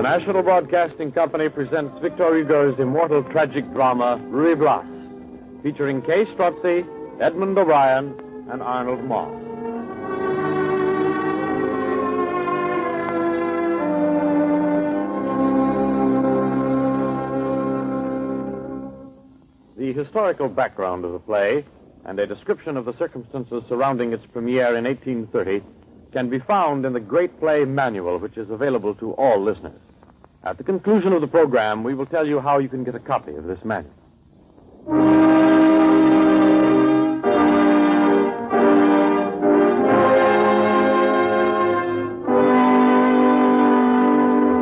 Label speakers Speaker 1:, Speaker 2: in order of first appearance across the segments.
Speaker 1: The National Broadcasting Company presents Victor Hugo's immortal tragic drama, Blas, featuring Kay Strozzi, Edmund O'Brien, and Arnold Moss. The historical background of the play and a description of the circumstances surrounding its premiere in 1830 can be found in the Great Play Manual, which is available to all listeners. At the conclusion of the program, we will tell you how you can get a copy of this manual. The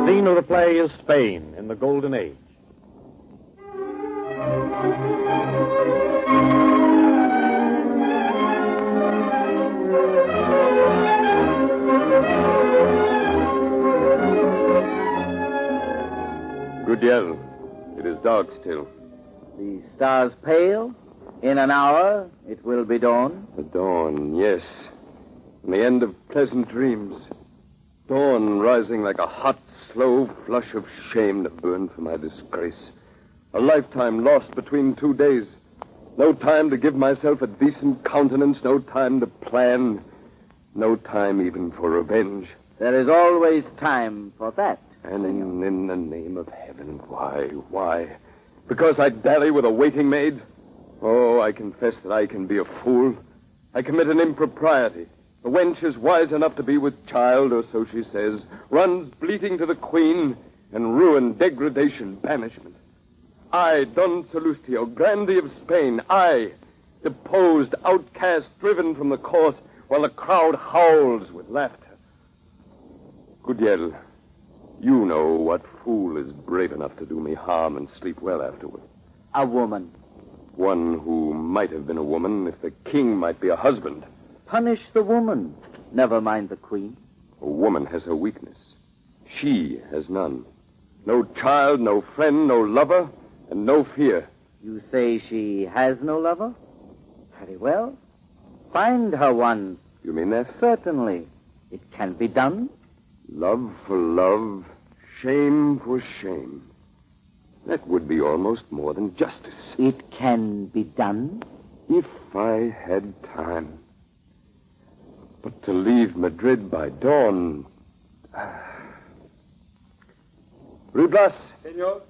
Speaker 1: scene of the play is Spain in the Golden Age.
Speaker 2: Gutiel, it is dark still.
Speaker 3: The stars pale. In an hour, it will be dawn.
Speaker 2: The dawn, yes. And the end of pleasant dreams. Dawn rising like a hot, slow flush of shame to burn for my disgrace. A lifetime lost between 2 days. No time to give myself a decent countenance. No time to plan. No time even for revenge.
Speaker 3: There is always time for that.
Speaker 2: And in the name of heaven, why? Because I dally with a waiting maid? Oh, I confess that I can be a fool. I commit an impropriety. The wench is wise enough to be with child, or so she says, runs bleating to the queen, and ruin, degradation, banishment. I, Don Salustio, grandee of Spain, I, deposed, outcast, driven from the court, while the crowd howls with laughter. Gutiel, you know what fool is brave enough to do me harm and sleep well afterward.
Speaker 3: A woman.
Speaker 2: One who might have been a woman if the king might be a husband.
Speaker 3: Punish the woman. Never mind the queen.
Speaker 2: A woman has her weakness. She has none. No child, no friend, no lover, and no fear.
Speaker 3: You say she has no lover? Very well. Find her one.
Speaker 2: You mean that?
Speaker 3: Certainly. It can be done.
Speaker 2: Love for love, shame for shame. That would be almost more than justice.
Speaker 3: It can be done.
Speaker 2: If I had time. But to leave Madrid by dawn... Blas.
Speaker 4: Senor?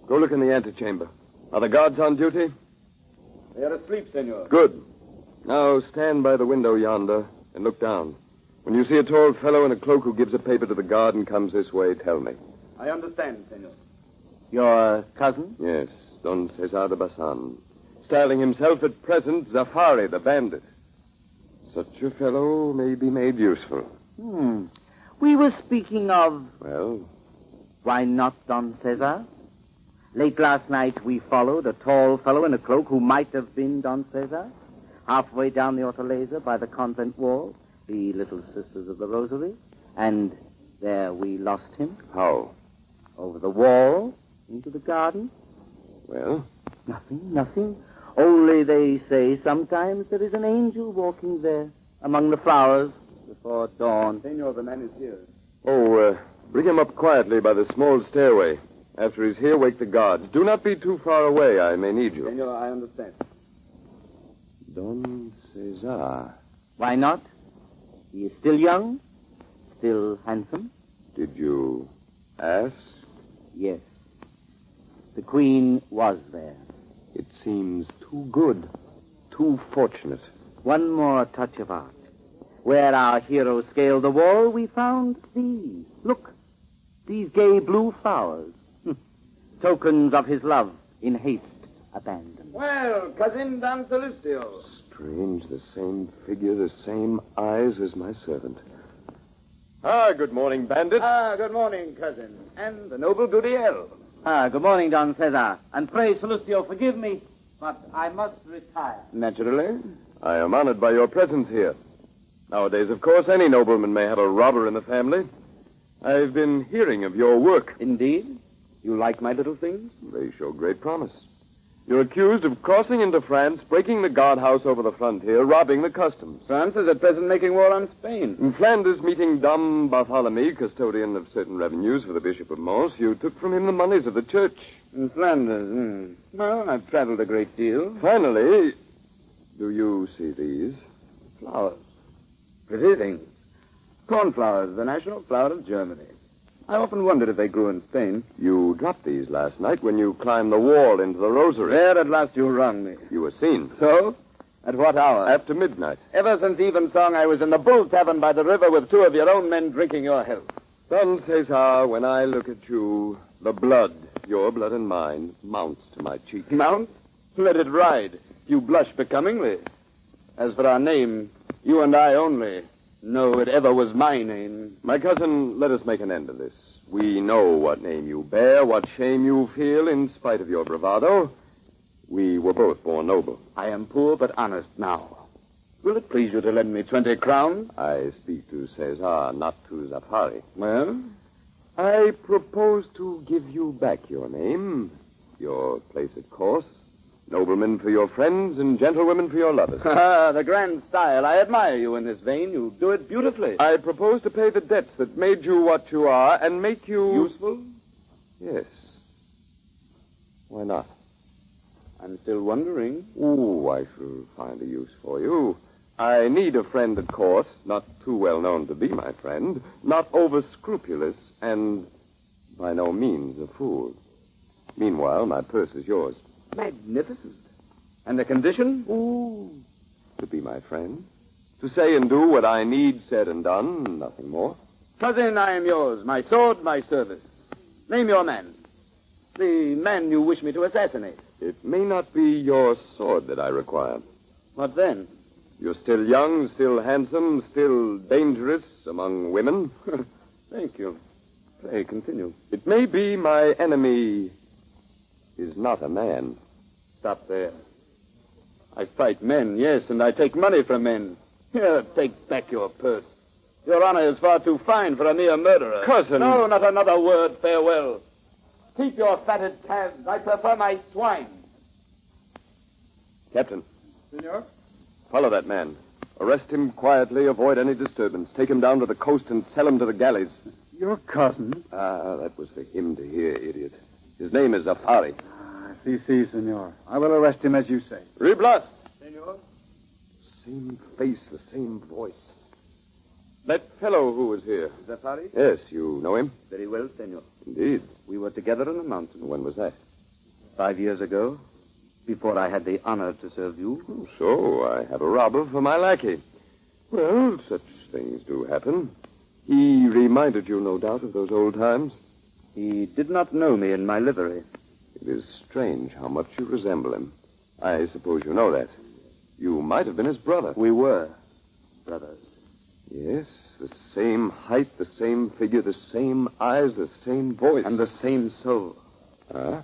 Speaker 2: Go look in the antechamber. Are the guards on duty?
Speaker 4: They are asleep, senor.
Speaker 2: Good. Now stand by the window yonder and look down. When you see a tall fellow in a cloak who gives a paper to the guard and comes this way, tell me.
Speaker 4: I understand, senor.
Speaker 3: Your cousin?
Speaker 2: Yes, Don Cesar de Bazan. Styling himself at present Zafari, the bandit. Such a fellow may be made useful.
Speaker 3: We were speaking of...
Speaker 2: Well?
Speaker 3: Why not Don Cesar? Late last night we followed a tall fellow in a cloak who might have been Don Cesar. Halfway down the Hortaleza by the convent wall. The Little Sisters of the Rosary, and there we lost him.
Speaker 2: How?
Speaker 3: Over the wall, into the garden.
Speaker 2: Well?
Speaker 3: Nothing. Only they say sometimes there is an angel walking there, among the flowers, before dawn.
Speaker 4: Senor, the man is here.
Speaker 2: Oh, bring him up quietly by the small stairway. After he's here, wake the guards. Do not be too far away. I may need you.
Speaker 4: Senor, I understand.
Speaker 2: Don Cesar.
Speaker 3: Why not? He is still young, still handsome.
Speaker 2: Did you ask?
Speaker 3: Yes. The queen was there.
Speaker 2: It seems too good, too fortunate.
Speaker 3: One more touch of art. Where our hero scaled the wall, we found these. Look, these gay blue flowers. Tokens of his love in haste abandoned.
Speaker 4: Well, cousin Don Salustio.
Speaker 2: Strange, the same figure, the same eyes as my servant. Good morning, bandit.
Speaker 4: Good morning, cousin. And the noble Gutiel.
Speaker 3: Good morning, Don Cesar. And pray, Salustio, forgive me, but I must retire.
Speaker 2: Naturally. I am honored by your presence here. Nowadays, of course, any nobleman may have a robber in the family. I've been hearing of your work.
Speaker 4: Indeed? You like my little things?
Speaker 2: They show great promise. You're accused of crossing into France, breaking the guardhouse over the frontier, robbing the customs.
Speaker 4: France is at present making war on Spain.
Speaker 2: In Flanders, meeting Dom Bartholomew, custodian of certain revenues for the Bishop of Mons, you took from him the monies of the church.
Speaker 4: In Flanders, Well, I've traveled a great deal.
Speaker 2: Finally, do you see these?
Speaker 4: Flowers. Pretty things. Cornflowers, the national flower of Germany. I often wondered if they grew in Spain.
Speaker 2: You dropped these last night when you climbed the wall into the rosary.
Speaker 4: There, at last, you wronged me.
Speaker 2: You were seen.
Speaker 4: So? At what hour?
Speaker 2: After midnight.
Speaker 4: Ever since evensong, I was in the Bull Tavern by the river with 2 of your own men drinking your health.
Speaker 2: Don Cesar, when I look at you, the blood, your blood and mine, mounts to my cheek.
Speaker 4: Mounts? Let it ride. You blush becomingly. As for our name, you and I only know it ever was my name.
Speaker 2: My cousin, let us make an end of this. We know what name you bear, what shame you feel in spite of your bravado. We were both born noble.
Speaker 4: I am poor but honest now. Will it please you to lend me 20 crowns?
Speaker 2: I speak to Cesar, not to Zafari.
Speaker 4: Well?
Speaker 2: I propose to give you back your name, your place at course, noblemen for your friends and gentlewomen for your lovers.
Speaker 4: The grand style. I admire you in this vein. You do it beautifully.
Speaker 2: I propose to pay the debts that made you what you are and make you...
Speaker 4: Useful?
Speaker 2: Yes. Why not?
Speaker 4: I'm still wondering.
Speaker 2: Oh, I shall find a use for you. I need a friend at court, not too well known to be my friend, not over-scrupulous, and by no means a fool. Meanwhile, my purse is yours.
Speaker 4: Magnificent. And the condition?
Speaker 2: Ooh. To be my friend. To say and do what I need said and done, nothing more.
Speaker 4: Cousin, I am yours. My sword, my service. Name your man. The man you wish me to assassinate.
Speaker 2: It may not be your sword that I require.
Speaker 4: What then?
Speaker 2: You're still young, still handsome, still dangerous among women.
Speaker 4: Thank you. Pray, continue.
Speaker 2: It may be my enemy is not a man.
Speaker 4: Stop there. I fight men, yes, and I take money from men. Here, take back your purse. Your honor is far too fine for a mere murderer.
Speaker 2: Cousin.
Speaker 4: No, not another word. Farewell. Keep your fatted calves. I prefer my swine.
Speaker 2: Captain.
Speaker 4: Senor?
Speaker 2: Follow that man. Arrest him quietly, avoid any disturbance. Take him down to the coast and sell him to the galleys.
Speaker 5: Your cousin?
Speaker 2: Ah, that was for him to hear, idiot. His name is Zafari.
Speaker 5: Si, senor. I will arrest him as you say.
Speaker 2: Blas.
Speaker 4: Senor?
Speaker 2: Same face, the same voice. That fellow who was here.
Speaker 4: Zafari?
Speaker 2: Yes, you know him?
Speaker 4: Very well, senor.
Speaker 2: Indeed.
Speaker 4: We were together on the mountain.
Speaker 2: When was that?
Speaker 4: 5 years ago, before I had the honor to serve you.
Speaker 2: So, I have a robber for my lackey. Well, such things do happen. He reminded you, no doubt, of those old times.
Speaker 4: He did not know me in my livery.
Speaker 2: It is strange how much you resemble him. I suppose you know that. You might have been his brother.
Speaker 4: We were brothers.
Speaker 2: Yes, the same height, the same figure, the same eyes, the same voice.
Speaker 4: And the same soul.
Speaker 2: Huh?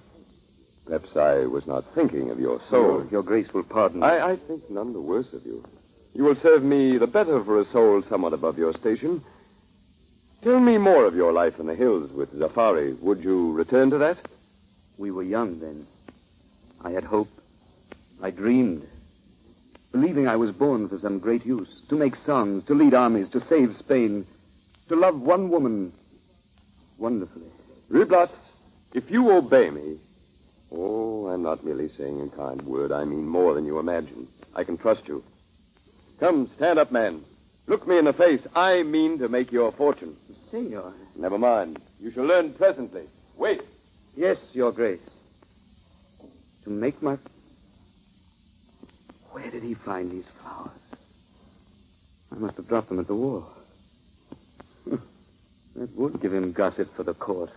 Speaker 2: Perhaps I was not thinking of your soul.
Speaker 4: Your grace will pardon me.
Speaker 2: I think none the worse of you. You will serve me the better for a soul somewhat above your station. Tell me more of your life in the hills with Zafari. Would you return to that?
Speaker 4: We were young then. I had hope. I dreamed. Believing I was born for some great use. To make songs, to lead armies, to save Spain. To love one woman wonderfully.
Speaker 2: Blas, if you obey me... Oh, I'm not merely saying a kind word. I mean more than you imagine. I can trust you. Come, stand up, man. Look me in the face. I mean to make your fortune.
Speaker 4: Senor.
Speaker 2: Never mind. You shall learn presently. Wait.
Speaker 4: Yes, your grace. To make my... Where did he find these flowers? I must have dropped them at the wall. That would give him gossip for the court.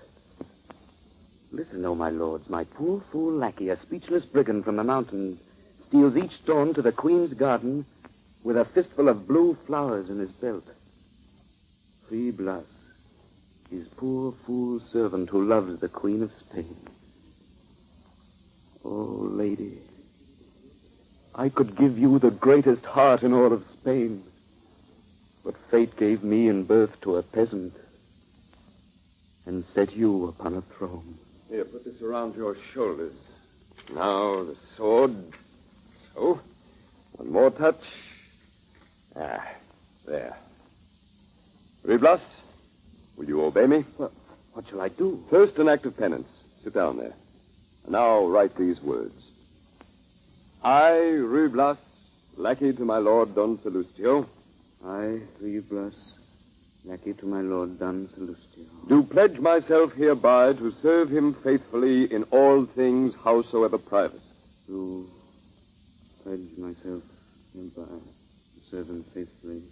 Speaker 4: Listen, oh, my lords, my poor fool lackey, a speechless brigand from the mountains, steals each dawn to the queen's garden with a fistful of blue flowers in his belt. Free Blas, his poor fool servant who loves the Queen of Spain. Oh, lady, I could give you the greatest heart in all of Spain, but fate gave me in birth to a peasant and set you upon a throne.
Speaker 2: Here, put this around your shoulders. Now the sword. So, one more touch. There. Blas, will you obey me?
Speaker 4: Well, what shall I do?
Speaker 2: First, an act of penance. Sit down there. And now write these words. I, Blas, lackey to my lord Don Salustio.
Speaker 4: I, Blas, lackey to my lord Don Salustio.
Speaker 2: Do pledge myself hereby to serve him faithfully in all things howsoever private.
Speaker 4: Do pledge myself hereby to serve him faithfully in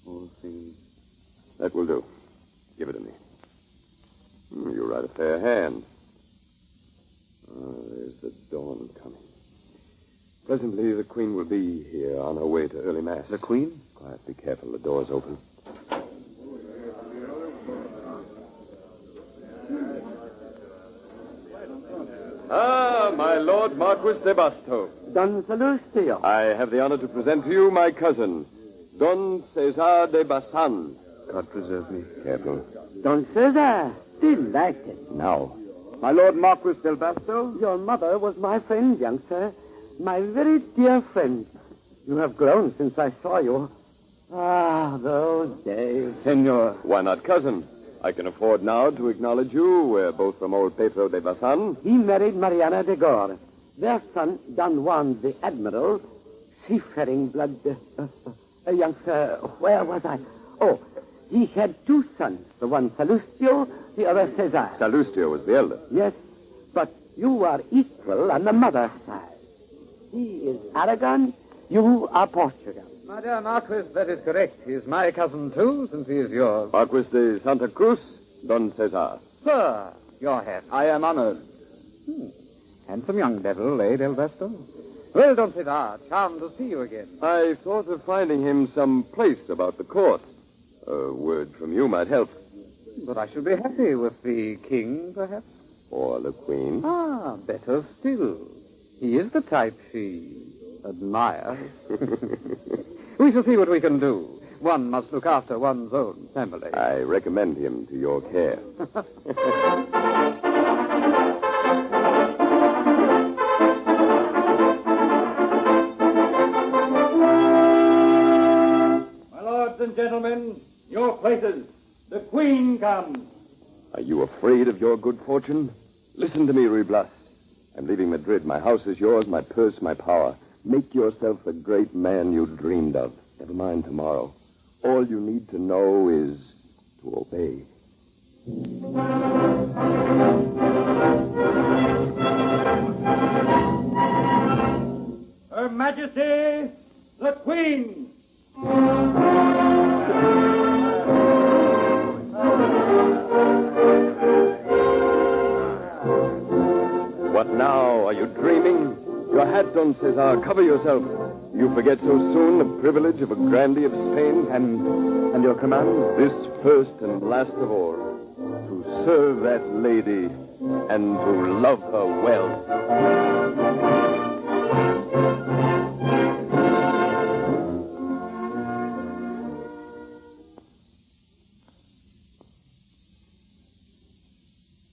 Speaker 4: all things.
Speaker 2: That will do. Give it to me. You write a fair hand. There's the dawn coming. Presently, the Queen will be here on her way to early Mass.
Speaker 4: The Queen?
Speaker 2: Quiet, be careful. The door's open. My Lord Marquis de Basto.
Speaker 3: Don Salustio.
Speaker 2: I have the honor to present to you my cousin, Don Cesar de Basan.
Speaker 4: God preserve me.
Speaker 2: Careful.
Speaker 3: Don Cesar. Delighted.
Speaker 2: Now.
Speaker 5: My Lord Marquis del Basto?
Speaker 3: Your mother was my friend, young sir. My very dear friend. You have grown since I saw you. Ah, those days.
Speaker 2: Senor. Why not cousin? I can afford now to acknowledge you. We're both from old Pedro de Basan.
Speaker 3: He married Mariana de Gore. Their son, Don Juan the Admiral, seafaring blood. Young sir, where was I? Oh, he had two sons. The one Salustio, the other Cesar.
Speaker 2: Salustio was the elder.
Speaker 3: Yes, but you are equal on the mother's side. He is Aragon, you are Portugal.
Speaker 5: My dear Marquis, that is correct. He is my cousin, too, since he is yours.
Speaker 2: Marquis de Santa Cruz, Don Cesar.
Speaker 5: Sir, your hat. I am honored. Handsome young devil, eh, Del Basto? Well, Don Cesar, charmed to see you again.
Speaker 2: I thought of finding him some place about the court. A word from you might help.
Speaker 5: But I should be happy with the king, perhaps.
Speaker 2: Or the Queen.
Speaker 5: Ah, better still. He is the type she admires. We shall see what we can do. One must look after one's own family.
Speaker 2: I recommend him to your care.
Speaker 6: My lords and gentlemen, your places. The Queen comes.
Speaker 2: Are you afraid of your good fortune? Listen to me, Blas. I'm leaving Madrid. My house is yours, my purse, my power. Make yourself the great man you dreamed of. Never mind tomorrow. All you need to know is to obey.
Speaker 6: Her Majesty, the Queen.
Speaker 2: What now? Are you dreaming? Your hat, Don Cesar. Cover yourself. You forget so soon the privilege of a grandee of Spain. And your command? This first and last of all. To serve that lady and to love her well.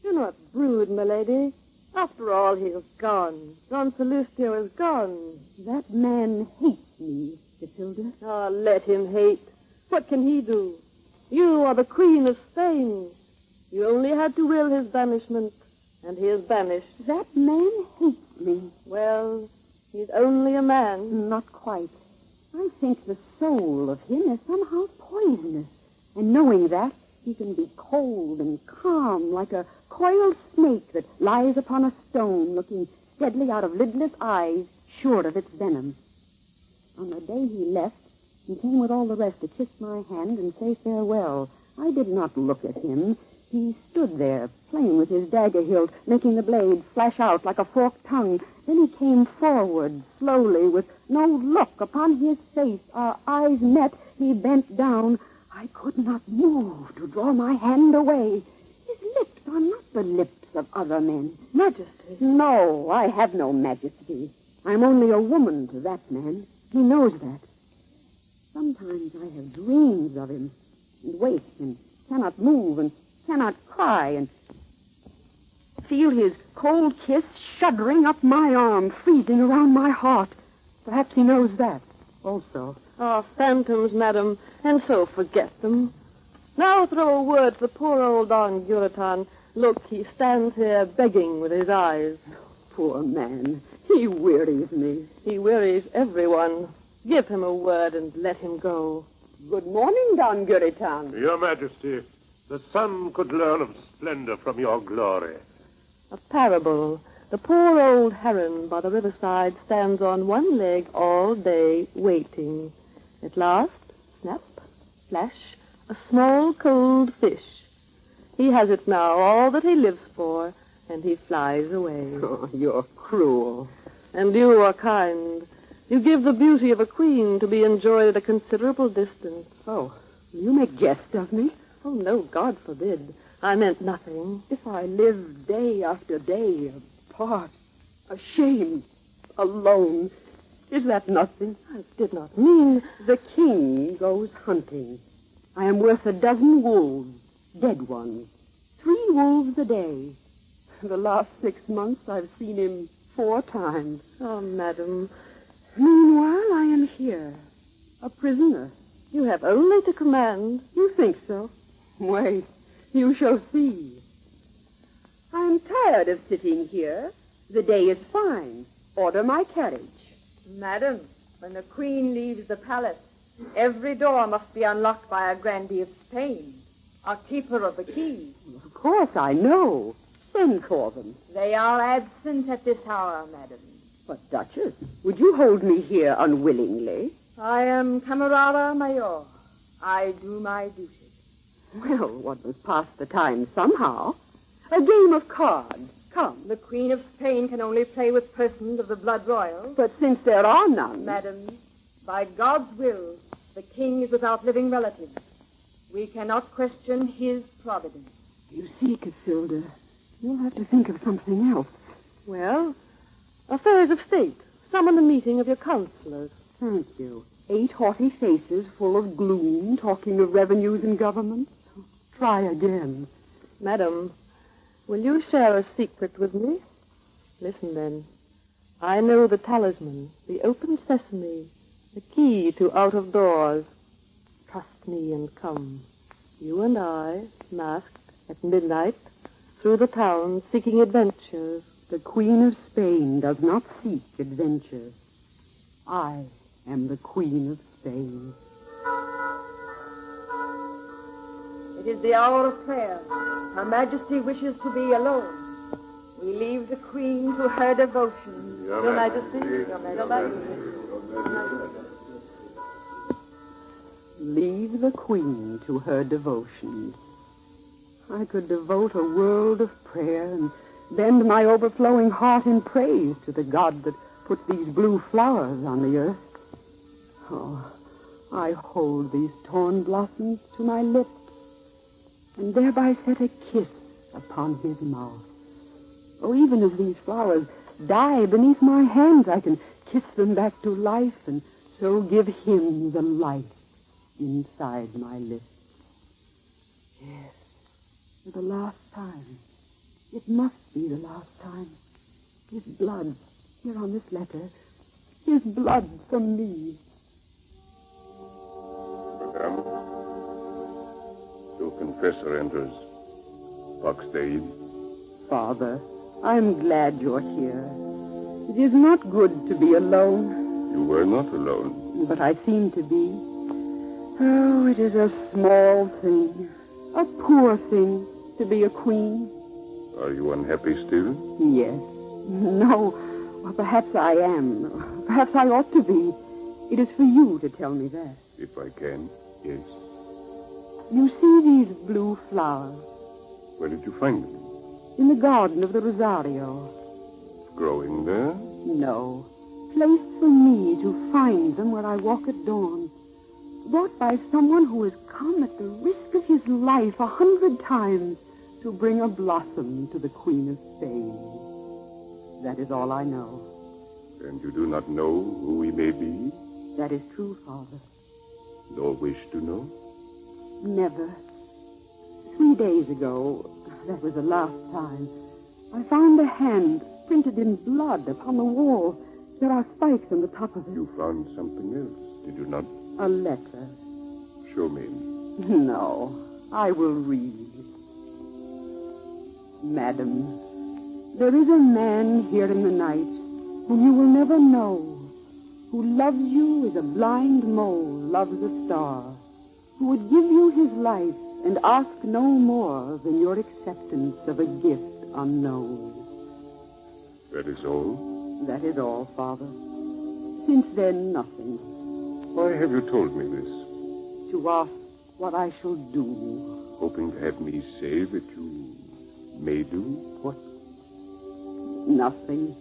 Speaker 7: Do not brood, my lady. After all, he is gone. Don Salustio is gone.
Speaker 8: That man hates me, Matilda.
Speaker 7: Ah, let him hate. What can he do? You are the Queen of Spain. You only had to will his banishment, and he is banished.
Speaker 8: That man hates me.
Speaker 7: Well, he's only a man.
Speaker 8: Not quite. I think the soul of him is somehow poisonous. And knowing that, he can be cold and calm like a coiled snake that lies upon a stone looking steadily out of lidless eyes, sure of its venom. On the day he left, he came with all the rest to kiss my hand and say farewell. I did not look at him. He stood there, playing with his dagger hilt, making the blade flash out like a forked tongue. Then he came forward, slowly, with no look upon his face. Our eyes met. He bent down. I could not move to draw my hand away. His lips are not the lips of other men.
Speaker 7: Majesty.
Speaker 8: No, I have no majesty. I'm only a woman to that man. He knows that. Sometimes I have dreams of him, and wake, and cannot move, and cannot cry, and feel his cold kiss shuddering up my arm, freezing around my heart. Perhaps he knows that also.
Speaker 7: Ah, phantoms, madam, and so forget them. Now throw a word to the poor old Don Guritan. Look, he stands here begging with his eyes.
Speaker 8: Poor man. He wearies me.
Speaker 7: He wearies everyone. Give him a word and let him go.
Speaker 8: Good morning, Don Guritan.
Speaker 9: Your Majesty, the sun could learn of splendor from your glory.
Speaker 7: A parable. The poor old heron by the riverside stands on one leg all day waiting. At last, snap, flash, a small cold fish. He has it now, all that he lives for, and he flies away.
Speaker 8: Oh, you're cruel.
Speaker 7: And you are kind. You give the beauty of a queen to be enjoyed at a considerable distance.
Speaker 8: Oh, you make jest of me?
Speaker 7: Oh, no, God forbid. I meant nothing.
Speaker 8: If I live day after day, apart, ashamed, alone, is that nothing?
Speaker 7: I did not mean...
Speaker 8: The king goes hunting. I am worth a dozen wolves, dead ones. 3 wolves a day. The last 6 months I've seen him 4 times.
Speaker 7: Oh, madam.
Speaker 8: Meanwhile, I am here, a prisoner.
Speaker 7: You have only to command.
Speaker 8: You think so? Wait, you shall see. I'm tired of sitting here. The day is fine. Order my carriage.
Speaker 10: Madam, when the Queen leaves the palace, every door must be unlocked by a grandee of Spain, a keeper of the keys.
Speaker 8: Of course, I know. Send for them.
Speaker 10: They are absent at this hour, madam.
Speaker 8: But, Duchess, would you hold me here unwillingly?
Speaker 10: I am Camerata Mayor. I do my duty.
Speaker 8: Well, one must pass the time somehow. A game of cards. Come.
Speaker 10: The Queen of Spain can only play with persons of the blood royal.
Speaker 8: But since there are none...
Speaker 10: Madam, by God's will, the king is without living relatives. We cannot question his providence.
Speaker 8: You see, Casilda, you'll have to think of something else.
Speaker 7: Well, affairs of state. Summon a meeting of your counselors.
Speaker 8: Thank you. 8 haughty faces full of gloom, talking of revenues and government. Try again.
Speaker 7: Madam, will you share a secret with me? Listen, then. I know the talisman, the open sesame, the key to out of doors. Trust me and come. You and I, masked at midnight, through the town, seeking adventures.
Speaker 8: The Queen of Spain does not seek adventures. I am the Queen of Spain.
Speaker 10: It is the hour of prayer. Her Majesty wishes to be alone. We leave the Queen to her devotion.
Speaker 9: Your
Speaker 10: Majesty.
Speaker 9: Your Majesty.
Speaker 8: Leave the Queen to her devotions. I could devote a world of prayer and bend my overflowing heart in praise to the God that put these blue flowers on the earth. Oh, I hold these torn blossoms to my lips and thereby set a kiss upon his mouth. Oh, even as these flowers die beneath my hands, I can kiss them back to life and so give him the life inside my lips. Yes, for the last time. It must be the last time. His blood, here on this letter, his blood for me.
Speaker 9: Madame, your confessor enters. Boxdale.
Speaker 8: Father, I'm glad you're here. It is not good to be alone.
Speaker 9: You were not alone.
Speaker 8: But I seem to be. Oh, it is a small thing, a poor thing, to be a queen.
Speaker 9: Are you unhappy still?
Speaker 8: Yes. No. Well, perhaps I am. Perhaps I ought to be. It is for you to tell me that.
Speaker 9: If I can, yes.
Speaker 8: You see these blue flowers?
Speaker 9: Where did you find them?
Speaker 8: In the garden of the Rosario.
Speaker 9: Growing there?
Speaker 8: No. Placed for me to find them where I walk at dawn. Brought by someone who has come at the risk of his life 100 times to bring a blossom to the Queen of Spain. That is all I know.
Speaker 9: And you do not know who he may be?
Speaker 8: That is true, Father.
Speaker 9: Nor wish to know?
Speaker 8: Never. 3 days ago, that was the last time, I found a hand printed in blood upon the wall. There are spikes on the top of it.
Speaker 9: You found something else, did you not?
Speaker 8: A letter.
Speaker 9: Show me.
Speaker 8: No, I will read. Madam, there is a man here in the night whom you will never know, who loves you as a blind mole loves a star, who would give you his life and ask no more than your acceptance of a gift unknown.
Speaker 9: That is all?
Speaker 8: That is all, Father. Since then, nothing.
Speaker 9: Why have you told me this?
Speaker 8: To ask what I shall do.
Speaker 9: Hoping to have me say that you may do what?
Speaker 8: Nothing.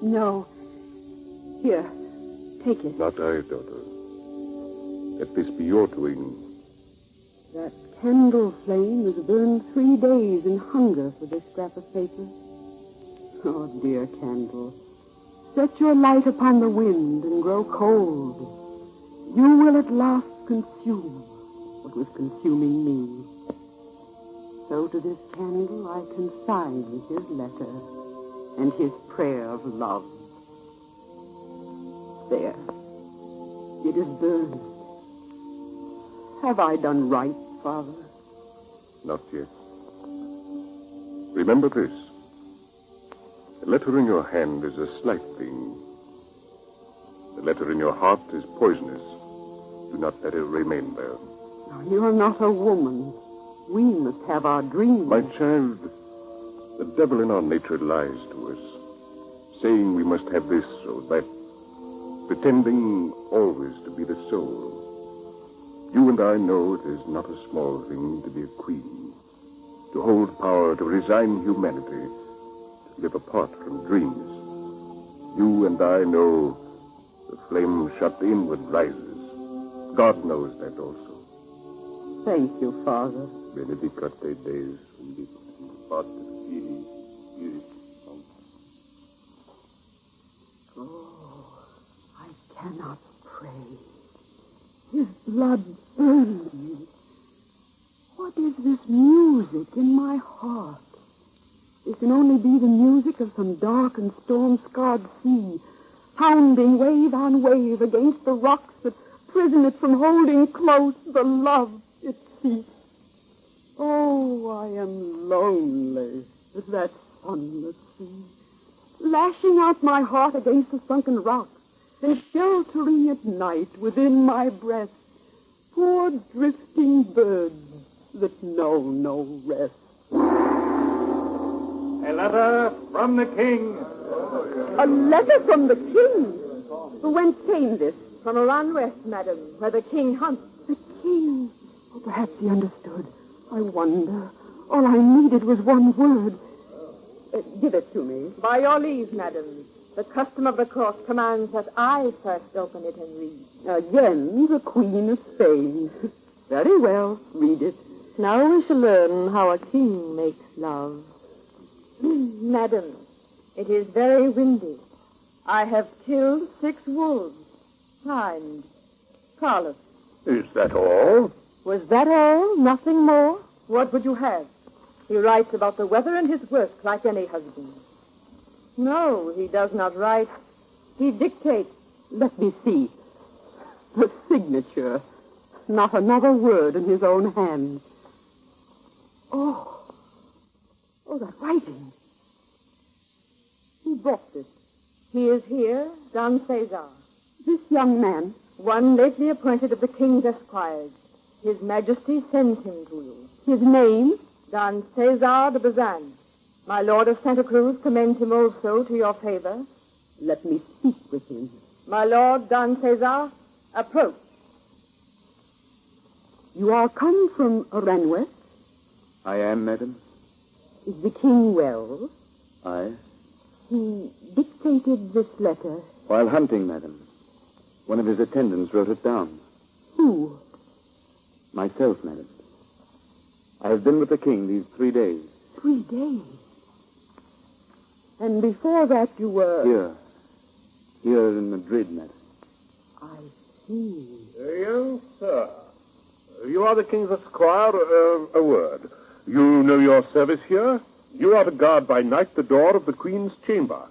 Speaker 8: No. Here, take it.
Speaker 9: Not I, daughter. Let this be your doing.
Speaker 8: That candle flame has burned 3 days in hunger for this scrap of paper. Oh, dear candle, set your light upon the wind and grow cold. You will at last consume what was consuming me. So to this candle I consign his letter and his prayer of love. There. It is burned. Have I done right, Father?
Speaker 9: Not yet. Remember this. The letter in your hand is a slight thing. The letter in your heart is poisonous. Do not let it remain there.
Speaker 8: You're not a woman. We must have our dreams.
Speaker 9: My child, the devil in our nature lies to us, saying we must have this or that, pretending always to be the soul. You and I know it is not a small thing to be a queen, to hold power, to resign humanity, to live apart from dreams. You and I know the flame shut inward rises. God knows that also.
Speaker 8: Thank you, Father.
Speaker 9: Benedicat Deus, Pater Filii, Spiritus Sanctus.
Speaker 8: Oh, I cannot pray. His blood burns me. What is this music in my heart? It can only be the music of some dark and storm-scarred sea, pounding wave on wave against the rocks that prison it from holding close the love it seeks. Oh, I am lonely as that sunless sea, lashing out my heart against the sunken rocks and sheltering at night within my breast poor drifting birds that know no rest.
Speaker 6: A letter from the king.
Speaker 8: A letter from the king? Whence came this?
Speaker 10: From Iran West, madam, where the king hunts.
Speaker 8: The king? Oh, perhaps he understood. I wonder. All I needed was one word. Give it to me.
Speaker 10: By your leave, madam. The custom of the court commands that I first open it and read.
Speaker 8: Again, the Queen of Spain. Very well, read it.
Speaker 7: Now we shall learn how a king makes love.
Speaker 10: Madam, it is very windy. I have killed 6 wolves. Signed, Carlos.
Speaker 9: Is that all?
Speaker 7: Was that all? Nothing more?
Speaker 10: What would you have? He writes about the weather and his work like any husband. No, he does not write. He dictates.
Speaker 8: Let me see. The signature. Not another word in his own hand. Oh, that writing. Who brought this?
Speaker 10: He is here, Don Cesar.
Speaker 8: This young man?
Speaker 10: One lately appointed of the king's esquires. His Majesty sends him to you.
Speaker 8: His name?
Speaker 10: Don Cesar de Bazan. My Lord of Santa Cruz commends him also to your favor.
Speaker 8: Let me speak with him.
Speaker 10: My Lord Don Cesar, approach.
Speaker 8: You are come from Aranjuez?
Speaker 4: I am, madam.
Speaker 8: Is the king well?
Speaker 4: I?
Speaker 8: He dictated this letter.
Speaker 4: While hunting, madam. One of his attendants wrote it down.
Speaker 8: Who?
Speaker 4: Myself, madam. I have been with the king these 3 days.
Speaker 8: 3 days? And before that you were...
Speaker 4: Here in Madrid, madam.
Speaker 8: I see.
Speaker 9: Young sir, you are the king's esquire. A word. You know your service here? You are to guard by night the door of the Queen's chamber.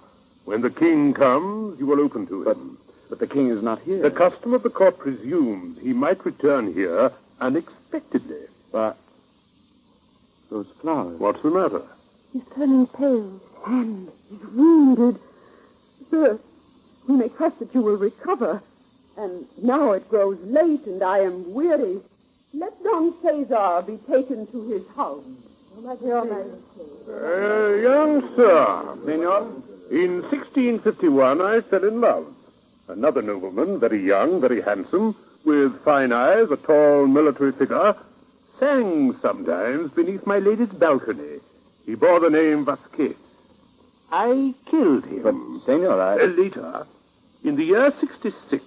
Speaker 9: When the king comes, you will open to him.
Speaker 4: But the king is not here.
Speaker 9: The custom of the court presumes he might return here unexpectedly.
Speaker 4: But those flowers.
Speaker 9: What's the matter?
Speaker 8: He's turning pale. And he's wounded. Sir, we may trust that you will recover. And now it grows late, and I am weary. Let Don Cesar be taken to his house. Your Majesty.
Speaker 9: Young sir. Senor? In 1651, I fell in love. Another nobleman, very young, very handsome, with fine eyes, a tall military figure, sang sometimes beneath my lady's balcony. He bore the name Vasquez. I killed him.
Speaker 4: But, senor,
Speaker 9: Later, in the year 66,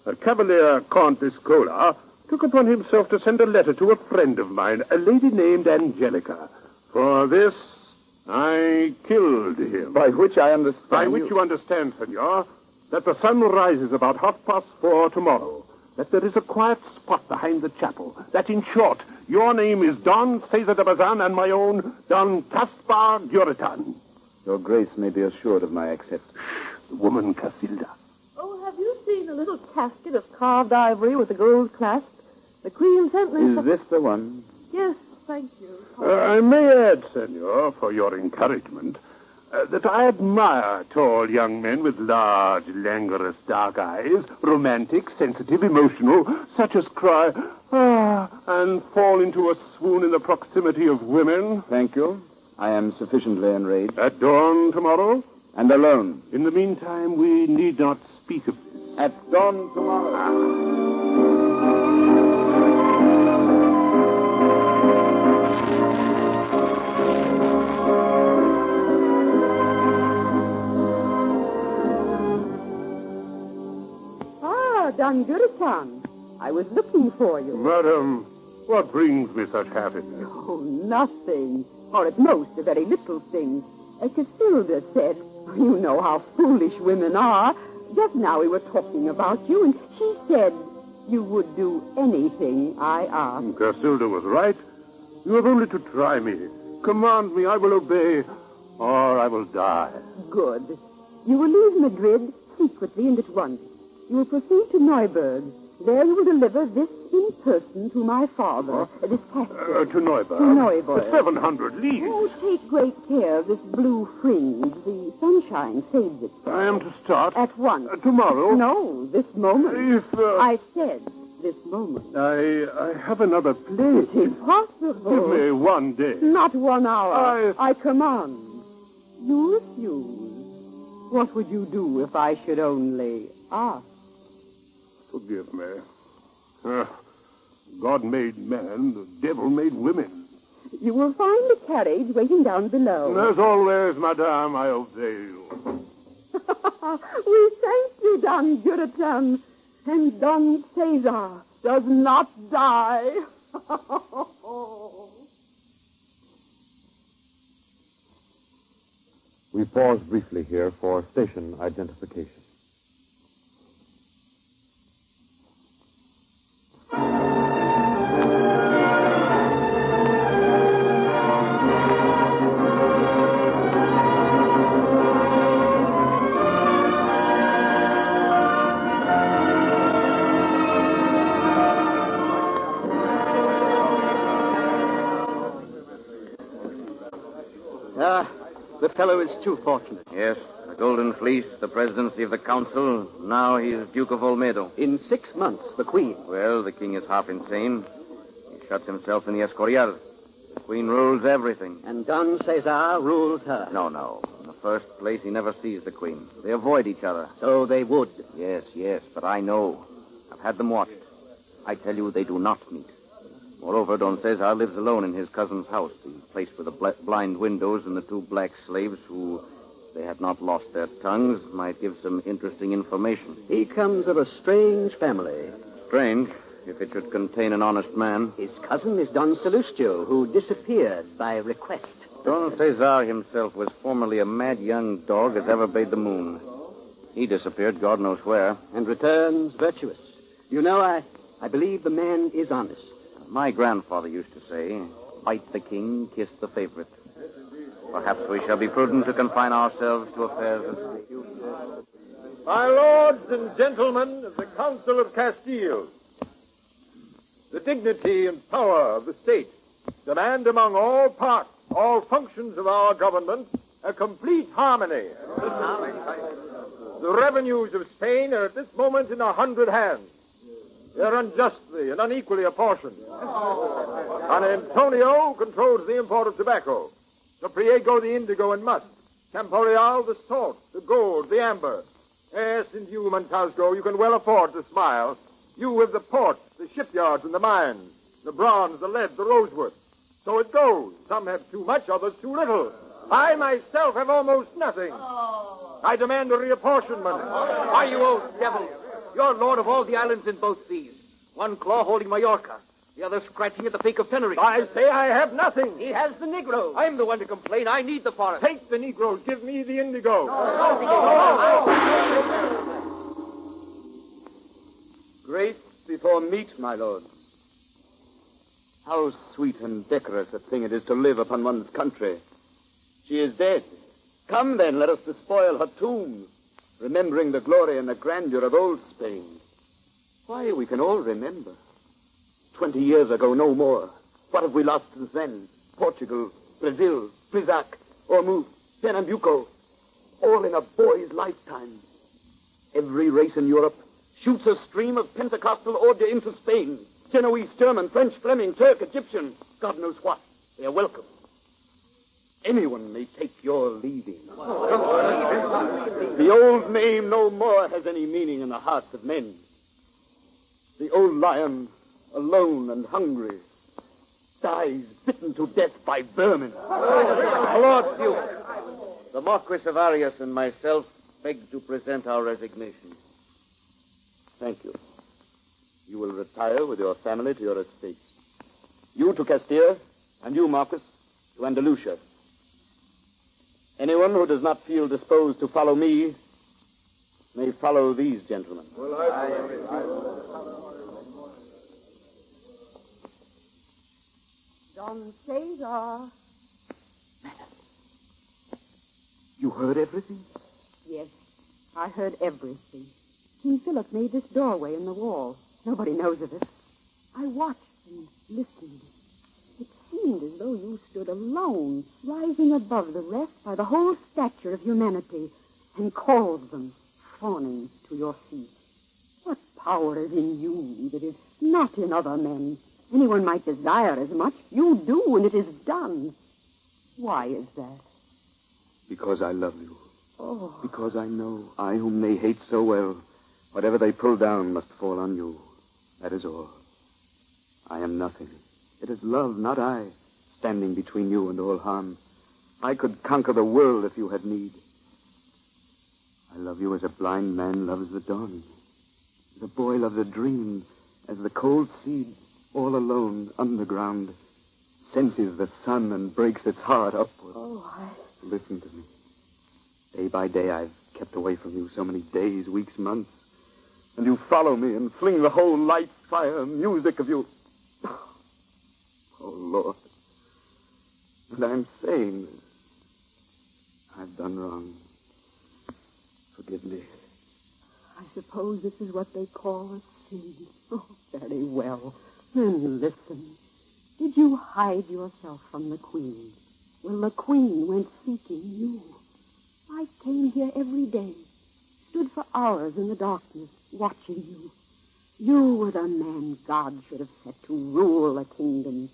Speaker 9: a Cavalier Count d'Escola took upon himself to send a letter to a friend of mine, a lady named Angelica. For this, I killed him.
Speaker 4: By which I understand.
Speaker 9: By which you understand, senor, that the sun rises about 4:30 tomorrow, that there is a quiet spot behind the chapel, that, in short, your name is Don Cesar de Bazan and my own Don Caspar Duritan.
Speaker 4: Your grace may be assured of my acceptance.
Speaker 9: The woman Casilda.
Speaker 7: Oh, have you seen a little casket of carved ivory with a gold clasp? The Queen sent me...
Speaker 4: Is this the one?
Speaker 7: Yes, thank you.
Speaker 9: I may add, senor, for your encouragement, that I admire tall young men with large, languorous, dark eyes, romantic, sensitive, emotional, such as cry, and fall into a swoon in the proximity of women.
Speaker 4: Thank you. I am sufficiently enraged.
Speaker 9: At dawn tomorrow?
Speaker 4: And alone.
Speaker 9: In the meantime, we need not speak of this.
Speaker 4: At dawn tomorrow.
Speaker 8: Don Duritan, I was looking for you.
Speaker 9: Madam, what brings me such happiness?
Speaker 8: Oh, nothing. Or at most, a very little thing. Casilda said, you know how foolish women are. Just now we were talking about you, and she said you would do anything I asked.
Speaker 9: Casilda was right. You have only to try me. Command me, I will obey, or I will die.
Speaker 8: Good. You will leave Madrid secretly and at once. You will proceed to Neuburg. There you will deliver this in person to my father. This casket.
Speaker 9: To Neuburg?
Speaker 8: To Neuburg.
Speaker 9: 700 leagues.
Speaker 8: Oh, take great care of this blue fringe. The sunshine saves it.
Speaker 9: I am to start?
Speaker 8: At once.
Speaker 9: Tomorrow?
Speaker 8: No, this moment.
Speaker 9: If,
Speaker 8: I said this moment.
Speaker 9: I have another place.
Speaker 8: It's impossible.
Speaker 9: Give me 1 day.
Speaker 8: Not 1 hour. I command. You refuse. What would you do if I should only ask?
Speaker 9: Forgive me. God made man, the devil made women.
Speaker 8: You will find a carriage waiting down below.
Speaker 9: As always, madame, I obey you.
Speaker 8: We thank you, Don Duritan. And Don Cesar does not die.
Speaker 1: We pause briefly here for station identification.
Speaker 5: The fellow is too fortunate.
Speaker 4: Yes, the Golden Fleece, the presidency of the council. Now he's Duke of Olmedo.
Speaker 5: In 6 months, the Queen.
Speaker 4: Well, the king is half insane. He shuts himself in the Escorial. The Queen rules everything.
Speaker 5: And Don Cesar rules her.
Speaker 4: No. In the first place, he never sees the Queen. They avoid each other.
Speaker 5: So they would.
Speaker 4: Yes, but I know. I've had them watched. I tell you, they do not meet. Moreover, Don Cesar lives alone in his cousin's house, the place with the blind windows and the 2 black slaves who, if they had not lost their tongues, might give some interesting information.
Speaker 5: He comes of a strange family.
Speaker 4: Strange, if it should contain an honest man.
Speaker 5: His cousin is Don Salustio, who disappeared by request.
Speaker 4: Don Cesar himself was formerly a mad young dog as ever bade the moon. He disappeared, God knows where.
Speaker 5: And returns virtuous. You know, I believe the man is honest.
Speaker 4: My grandfather used to say, bite the king, kiss the favorite.
Speaker 3: Perhaps we shall be prudent to confine ourselves to affairs of state.
Speaker 11: My lords and gentlemen of the Council of Castile, the dignity and power of the state demand among all parts, all functions of our government, a complete harmony. The revenues of Spain are at this moment in 100 hands. They are unjustly and unequally apportioned. San Antonio controls the import of tobacco. The Priego, the indigo and musk. Camporeal, the salt, the gold, the amber. Yes, and you, Montalsco, you can well afford to smile. You with the ports, the shipyards and the mines, the bronze, the lead, the rosewood. So it goes. Some have too much, others too little. I myself have almost nothing. I demand a reapportionment.
Speaker 12: Why, you old devil? You're lord of all the islands in both seas. One claw holding Mallorca, the other scratching at the peak of Tenerife.
Speaker 11: I say I have nothing.
Speaker 12: He has the Negroes. I'm the one to complain. I need the forest.
Speaker 11: Take the Negroes. Give me the indigo.
Speaker 4: Grace before meat, my lords. How sweet and decorous a thing it is to live upon one's country. She is dead. Come, then, let us despoil her tomb, remembering the glory and the grandeur of old Spain. Why, we can all remember. 20 years ago, no more. What have we lost since then? Portugal, Brazil, Frisac, Ormuz, Pernambuco. All in a boy's lifetime. Every race in Europe shoots a stream of Pentecostal order into Spain. Genoese, German, French, Fleming, Turk, Egyptian. God knows what. They are welcome. Anyone may take your leaving. The old name no more has any meaning in the hearts of men. The old lion, alone and hungry, dies bitten to death by vermin.
Speaker 3: Lord Duke, the Marquis of Arias and myself beg to present our resignation.
Speaker 4: Thank you. You will retire with your family to your estates. You to Castile, and you, Marquis, to Andalusia. Anyone who does not feel disposed to follow me may follow these gentlemen.
Speaker 8: Don Cesar.
Speaker 4: You heard everything?
Speaker 8: Yes, I heard everything. King Philip made this doorway in the wall. Nobody knows of it. I watched and listened. It seemed as though you stood alone, rising above the rest by the whole stature of humanity, and called them, fawning, to your feet. What power is in you that is not in other men? Anyone might desire as much. You do, and it is done. Why is that?
Speaker 4: Because I love you.
Speaker 8: Oh.
Speaker 4: Because I know, I whom they hate so well, whatever they pull down must fall on you. That is all. I am nothing. It is love, not I, standing between you and all harm. I could conquer the world if you had need. I love you as a blind man loves the dawn. As a boy loves a dream, as the cold seed, all alone, underground, senses the sun and breaks its heart upward.
Speaker 8: Oh,
Speaker 4: Listen to me. Day by day, I've kept away from you so many days, weeks, months. And you follow me and fling the whole light, fire, music of you. Oh, Lord. And I'm saying this. I've done wrong. Forgive me.
Speaker 8: I suppose this is what they call a sin. Oh, very well. Then listen. Did you hide yourself from the Queen? Well, the Queen went seeking you. I came here every day, stood for hours in the darkness, watching you. You were the man God should have set to rule a kingdom.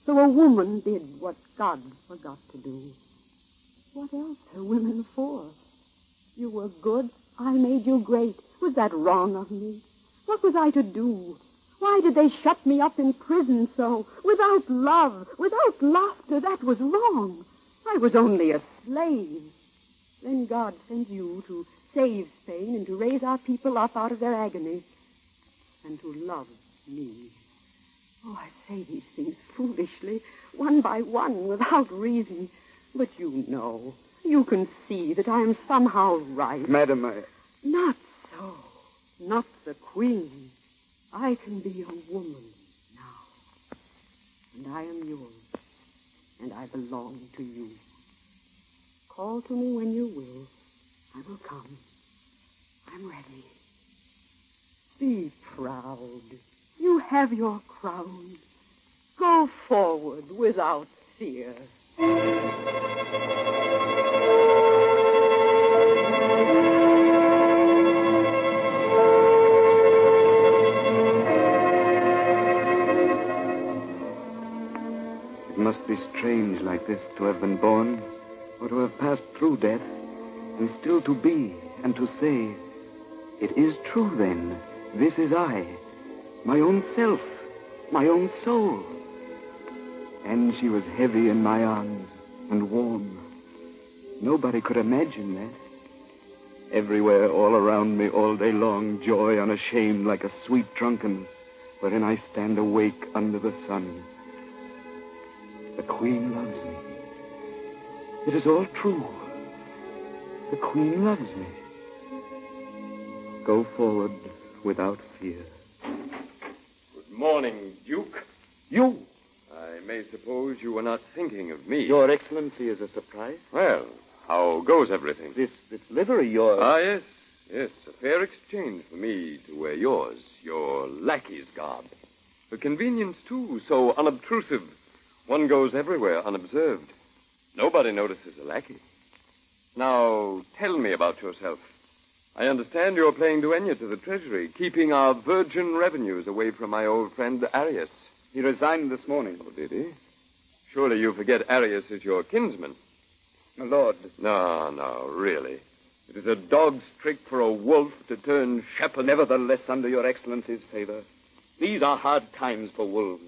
Speaker 8: So a woman did what God forgot to do. What else are women for? You were good. I made you great. Was that wrong of me? What was I to do? Why did they shut me up in prison so? Without love, without laughter, that was wrong. I was only a slave. Then God sent you to save Spain and to raise our people up out of their agony and to love me. Oh, I say these things foolishly, one by one, without reason. But you know, you can see that I am somehow right.
Speaker 4: Madam, I...
Speaker 8: Not so. Not the Queen. I can be a woman now. And I am yours. And I belong to you. Call to me when you will. I will come. I'm ready. Be proud. You have your crown. Go forward without fear.
Speaker 4: It must be strange like this to have been born, or to have passed through death, and still to be and to say, it is true then, this is I, my own self, my own soul. And she was heavy in my arms and warm. Nobody could imagine that. Everywhere, all around me, all day long, joy unashamed like a sweet drunkenness, wherein I stand awake under the sun. The Queen loves me. It is all true. The Queen loves me. Go forward without fear.
Speaker 2: Good morning, Duke.
Speaker 4: You?
Speaker 2: I may suppose you were not thinking of me.
Speaker 4: Your Excellency is a surprise?
Speaker 2: Well, how goes everything?
Speaker 4: This livery, your...
Speaker 2: Ah, yes. Yes, a fair exchange for me to wear yours, your lackey's garb. A convenience, too, so unobtrusive. One goes everywhere unobserved. Nobody notices a lackey. Now, tell me about yourself. I understand you're playing duenna to the Treasury, keeping our virgin revenues away from my old friend Arius.
Speaker 4: He resigned this morning.
Speaker 2: Oh, did he? Surely you forget Arius is your kinsman.
Speaker 4: My lord.
Speaker 2: No, really. It is a dog's trick for a wolf to turn shepherd.
Speaker 4: Nevertheless, under your Excellency's favor, these are hard times for wolves.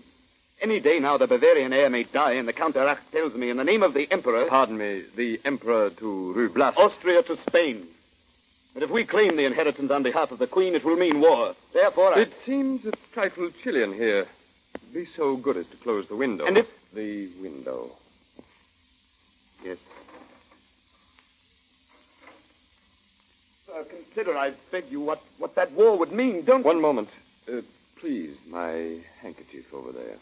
Speaker 4: Any day now the Bavarian heir may die, and the Count Arach tells me in the name of the Emperor...
Speaker 2: Pardon me, the Emperor to Rue Blas.
Speaker 4: Austria to Spain. And if we claim the inheritance on behalf of the Queen, it will mean war. Therefore,
Speaker 2: It seems a trifle chilly in here. Be so good as to close the window.
Speaker 4: And if...
Speaker 2: The window.
Speaker 4: Yes. Sir, consider, I beg you, what that war would mean. Don't...
Speaker 2: One moment. Please, my handkerchief over there.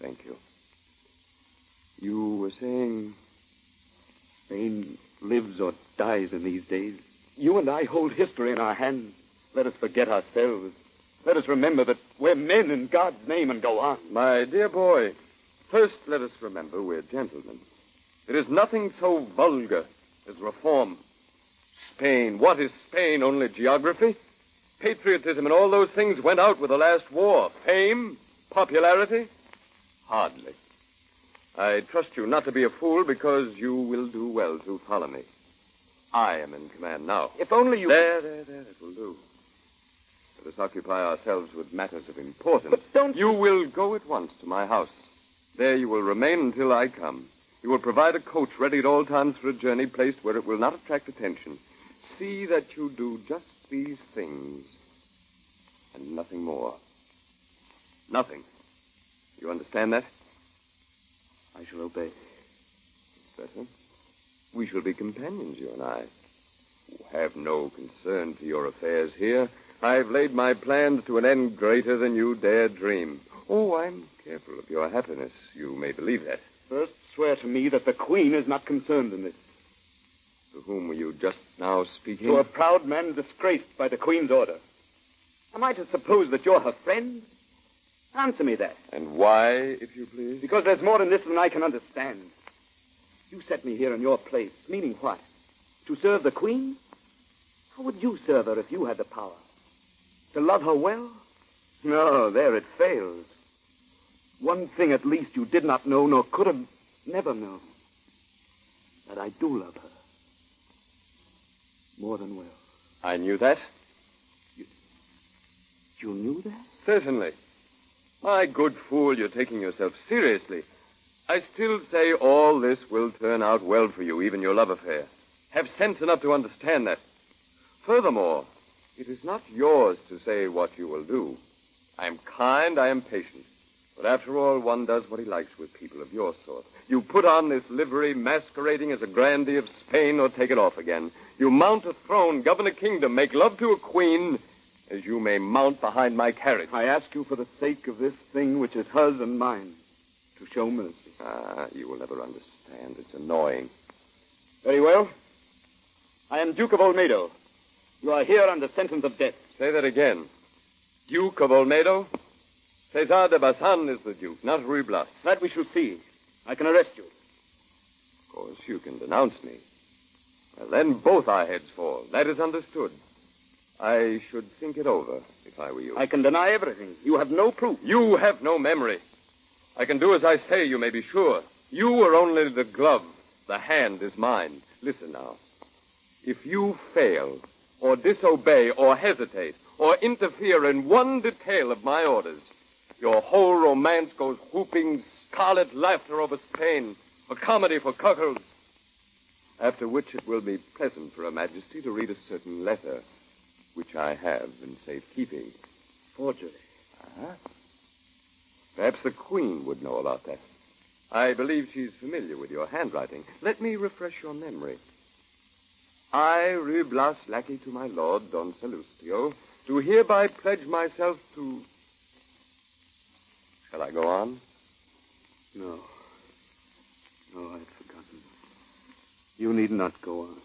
Speaker 2: Thank you. You were saying...
Speaker 4: Spain lives or dies in these days. You and I hold history in our hands. Let us forget ourselves. Let us remember that we're men in God's name and go on.
Speaker 2: My dear boy, first let us remember we're gentlemen. There is nothing so vulgar as reform. Spain, what is Spain? Only geography? Patriotism and all those things went out with the last war. Fame? Popularity? Hardly. I trust you not to be a fool because you will do well to follow me. I am in command now.
Speaker 4: If only you...
Speaker 2: There, it will do. Let us occupy ourselves with matters of importance.
Speaker 4: But don't...
Speaker 2: You will go at once to my house. There you will remain until I come. You will provide a coach ready at all times for a journey placed where it will not attract attention. See that you do just these things. And nothing more. Nothing. You understand that?
Speaker 4: I shall obey.
Speaker 2: It's better. We shall be companions, you and I. Have no concern for your affairs here. I've laid my plans to an end greater than you dare dream. Oh, I'm careful of your happiness. You may believe that.
Speaker 4: First, swear to me that the Queen is not concerned in this.
Speaker 2: To whom were you just now speaking?
Speaker 4: To a proud man disgraced by the Queen's order. Am I to suppose that you're her friend? Answer me that.
Speaker 2: And why, if you please?
Speaker 4: Because there's more in this than I can understand. You set me here in your place, meaning what? To serve the Queen? How would you serve her if you had the power? To love her well? No, there it fails. One thing at least you did not know, nor could have never known. That I do love her. More than well.
Speaker 2: I knew that.
Speaker 4: You knew that?
Speaker 2: Certainly. My good fool, you're taking yourself seriously. I still say all this will turn out well for you, even your love affair. Have sense enough to understand that. Furthermore, it is not yours to say what you will do. I am kind, I am patient. But after all, one does what he likes with people of your sort. You put on this livery masquerading as a grandee of Spain or take it off again. You mount a throne, govern a kingdom, make love to a queen, as you may mount behind my carriage.
Speaker 4: I ask you for the sake of this thing which is hers and mine, to show mercy.
Speaker 2: You will never understand. It's annoying.
Speaker 4: Very well. I am Duke of Olmedo. You are here under sentence of death.
Speaker 2: Say that again. Duke of Olmedo? Cesar de Bazan is the Duke, not Ruy Blas.
Speaker 4: That we shall see. I can arrest you.
Speaker 2: Of course, you can denounce me. Well, then both our heads fall. That is understood. I should think it over, if I were you.
Speaker 4: I can deny everything. You have no proof.
Speaker 2: You have no memory. I can do as I say, you may be sure. You are only the glove. The hand is mine. Listen now. If you fail, or disobey, or hesitate, or interfere in one detail of my orders, your whole romance goes whooping scarlet laughter over Spain, a comedy for cuckolds. After which it will be pleasant for Her Majesty to read a certain letter, which I have in safekeeping.
Speaker 4: Forgery.
Speaker 2: Uh-huh. Perhaps the Queen would know about that. I believe she's familiar with your handwriting. Let me refresh your memory. I, Ruy Blas, lackey to my lord, Don Salustio, do hereby pledge myself to... Shall I go on?
Speaker 4: No. No, I've forgotten. You need not go on.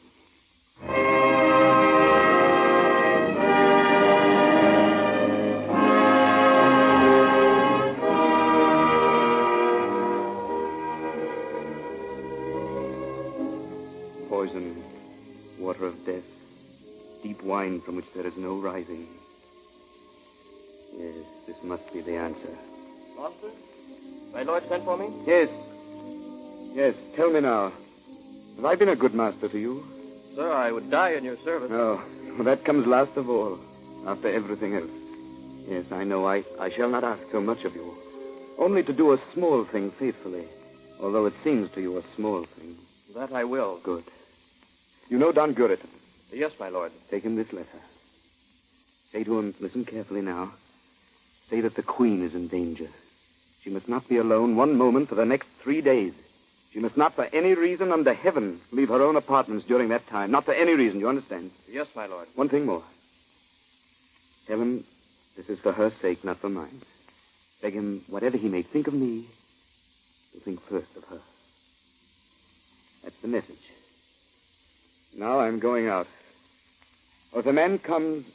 Speaker 4: Poison, water of death, deep wine from which there is no rising. Yes, this must be the answer.
Speaker 1: Master? My lord sent for me?
Speaker 4: Yes. Yes, tell me now. Have I been a good master to you?
Speaker 1: Sir, I would die in your service.
Speaker 4: No, well, that comes last of all, after everything else. Yes, I know. I shall not ask so much of you. Only to do a small thing faithfully, although it seems to you a small thing.
Speaker 1: That I will.
Speaker 4: Good. You know Don Guriton?
Speaker 1: Yes, my lord.
Speaker 4: Take him this letter. Say to him, listen carefully now. Say that the Queen is in danger. She must not be alone one moment for the next 3 days. She must not, for any reason under heaven, leave her own apartments during that time. Not for any reason, you understand?
Speaker 1: Yes, my lord.
Speaker 4: One thing more. Tell him this is for her sake, not for mine. Beg him, whatever he may think of me, to think first of her. That's the message. Now I'm going out. If a man comes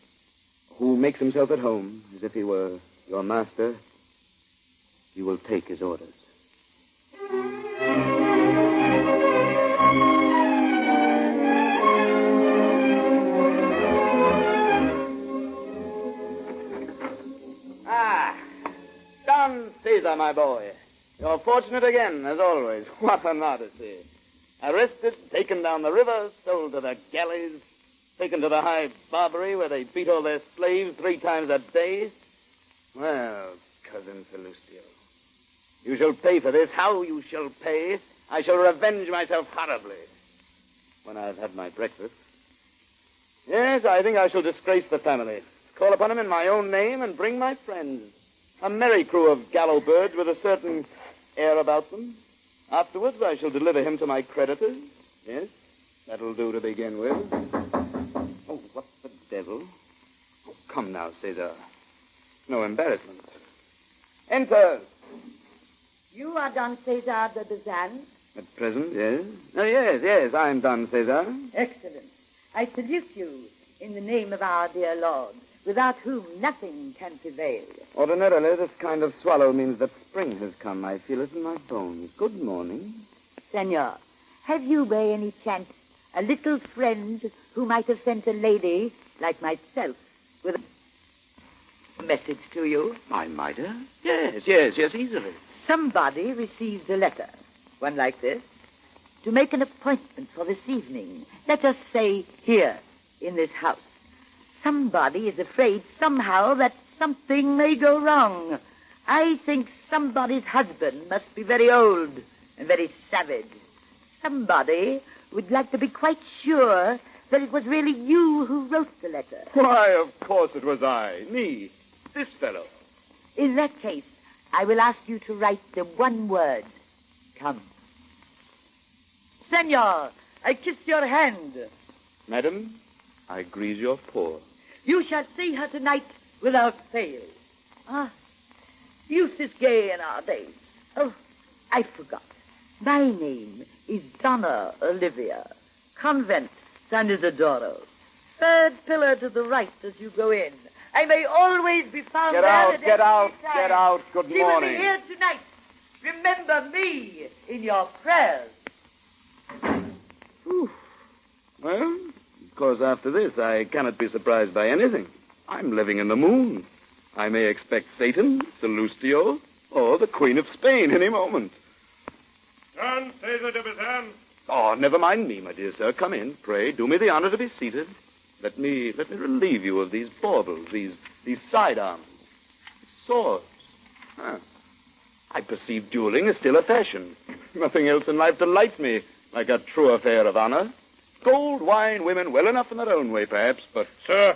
Speaker 4: who makes himself at home, as if he were your master, you will take his orders.
Speaker 3: Don Caesar, my boy. You're fortunate again, as always. What an odyssey. Arrested, taken down the river, sold to the galleys, taken to the High Barbary where they beat all their slaves 3 times a day. Well, Cousin Salustio, you shall pay for this. How you shall pay, I shall revenge myself horribly when I've had my breakfast. Yes, I think I shall disgrace the family, call upon him in my own name, and bring my friends. A merry crew of gallow birds with a certain air about them. Afterwards, I shall deliver him to my creditors. Yes, that'll do to begin with. Oh, what the devil? Oh, come now, Caesar. No embarrassment. Enter.
Speaker 10: You are Don Cesar de Bazan?
Speaker 3: At present, yes. Oh, yes, I'm Don Cesar.
Speaker 10: Excellent. I salute you in the name of our dear Lord, without whom nothing can prevail.
Speaker 3: Ordinarily, this kind of swallow means that spring has come. I feel it in my bones. Good morning.
Speaker 10: Senor, have you by any chance a little friend who might have sent a lady like myself with a message to you?
Speaker 3: I might have? Yes, easily.
Speaker 10: Somebody received a letter, one like this, to make an appointment for this evening. Let us say here, in this house. Somebody is afraid somehow that something may go wrong. I think somebody's husband must be very old and very savage. Somebody would like to be quite sure that it was really you who wrote the letter.
Speaker 2: Why, of course it was I. Me. This fellow.
Speaker 10: In that case, I will ask you to write the one word. Come. Senor, I kiss your hand.
Speaker 4: Madam, I grease your paw.
Speaker 10: You shall see her tonight without fail. Ah, youth is gay in our days. Oh, I forgot. My name is Donna Olivia. convent, San Isidoro. Third pillar to the right as you go in. I may always be found
Speaker 2: Get
Speaker 10: there
Speaker 2: out,
Speaker 10: at
Speaker 2: get
Speaker 10: any
Speaker 2: out,
Speaker 10: time.
Speaker 2: get out. Good
Speaker 10: She
Speaker 2: morning.
Speaker 10: will be here tonight. Remember me in your prayers.
Speaker 4: Well, of course, after this, I cannot be surprised by anything. I'm living in the moon. I may expect Satan, Salustio, or the Queen of Spain any moment.
Speaker 11: Don Cesar de Bazan.
Speaker 4: Oh, never mind me, my dear sir. Come in. Pray, do me the honor to be seated. Let me relieve you of these baubles, these sidearms, swords. Huh. I perceive dueling is still a fashion. Nothing else in life delights me like a true affair of honor. Gold, wine, women, well enough in their own way, perhaps, but...
Speaker 11: Sir,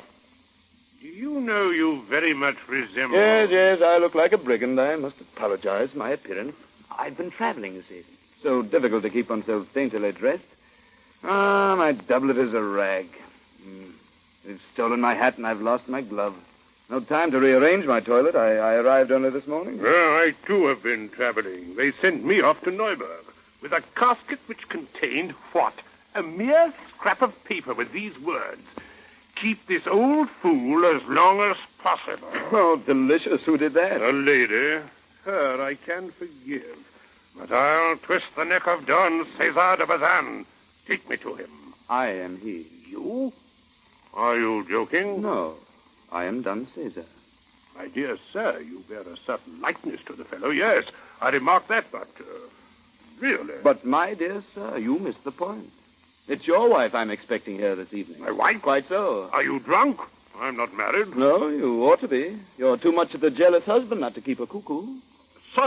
Speaker 11: do you know you very much resemble...
Speaker 4: Yes, I look like a brigand. I must apologize for my appearance. I've been traveling, you see. So difficult to keep oneself daintily dressed. Ah, my doublet is a rag. They've stolen my hat and I've lost my glove. No time to rearrange my toilet. I arrived only this morning.
Speaker 11: Well, I, too, have been traveling. They sent me off to Neuburg with a casket which contained what? A mere scrap of paper with these words. Keep this old fool as long as possible.
Speaker 4: Oh, delicious. Who did that?
Speaker 11: A lady. Her I can forgive. But I'll twist the neck of Don Cesar de Bazan. Take me to him.
Speaker 4: I am he.
Speaker 11: You? Are you joking?
Speaker 4: No, I am Don Cesar.
Speaker 11: My dear sir, you bear a certain likeness to the fellow. Yes, I remarked that, but really...
Speaker 4: But, my dear sir, you missed the point. It's your wife I'm expecting here this evening.
Speaker 11: My wife?
Speaker 4: Quite so.
Speaker 11: Are you drunk? I'm not married.
Speaker 4: No, you ought to be. You're too much of a jealous husband not to keep a cuckoo.
Speaker 11: Sir,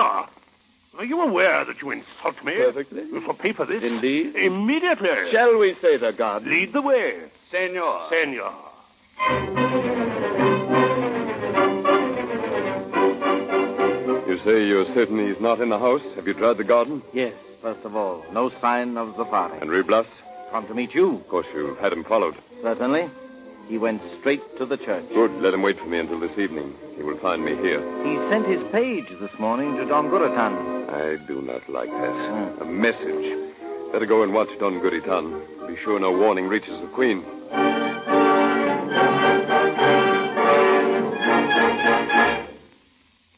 Speaker 11: are you aware that you insult me?
Speaker 4: Perfectly.
Speaker 11: For pay for this?
Speaker 4: Indeed.
Speaker 11: Immediately.
Speaker 4: Shall we say the God?
Speaker 11: Lead the way.
Speaker 4: Senor.
Speaker 11: Senor.
Speaker 2: You say you're certain he's not in the house? Have you tried the garden?
Speaker 3: Yes, first of all, no sign of the party.
Speaker 2: And Blas?
Speaker 3: Come to meet you.
Speaker 2: Of course, you had him followed.
Speaker 3: Certainly. He went straight to the church.
Speaker 2: Good. Let him wait for me until this evening. He will find me here.
Speaker 3: He sent his page this morning to Don Guritan.
Speaker 2: I do not like that. A message. Better go and watch Don Guritan. Be sure no warning reaches the Queen.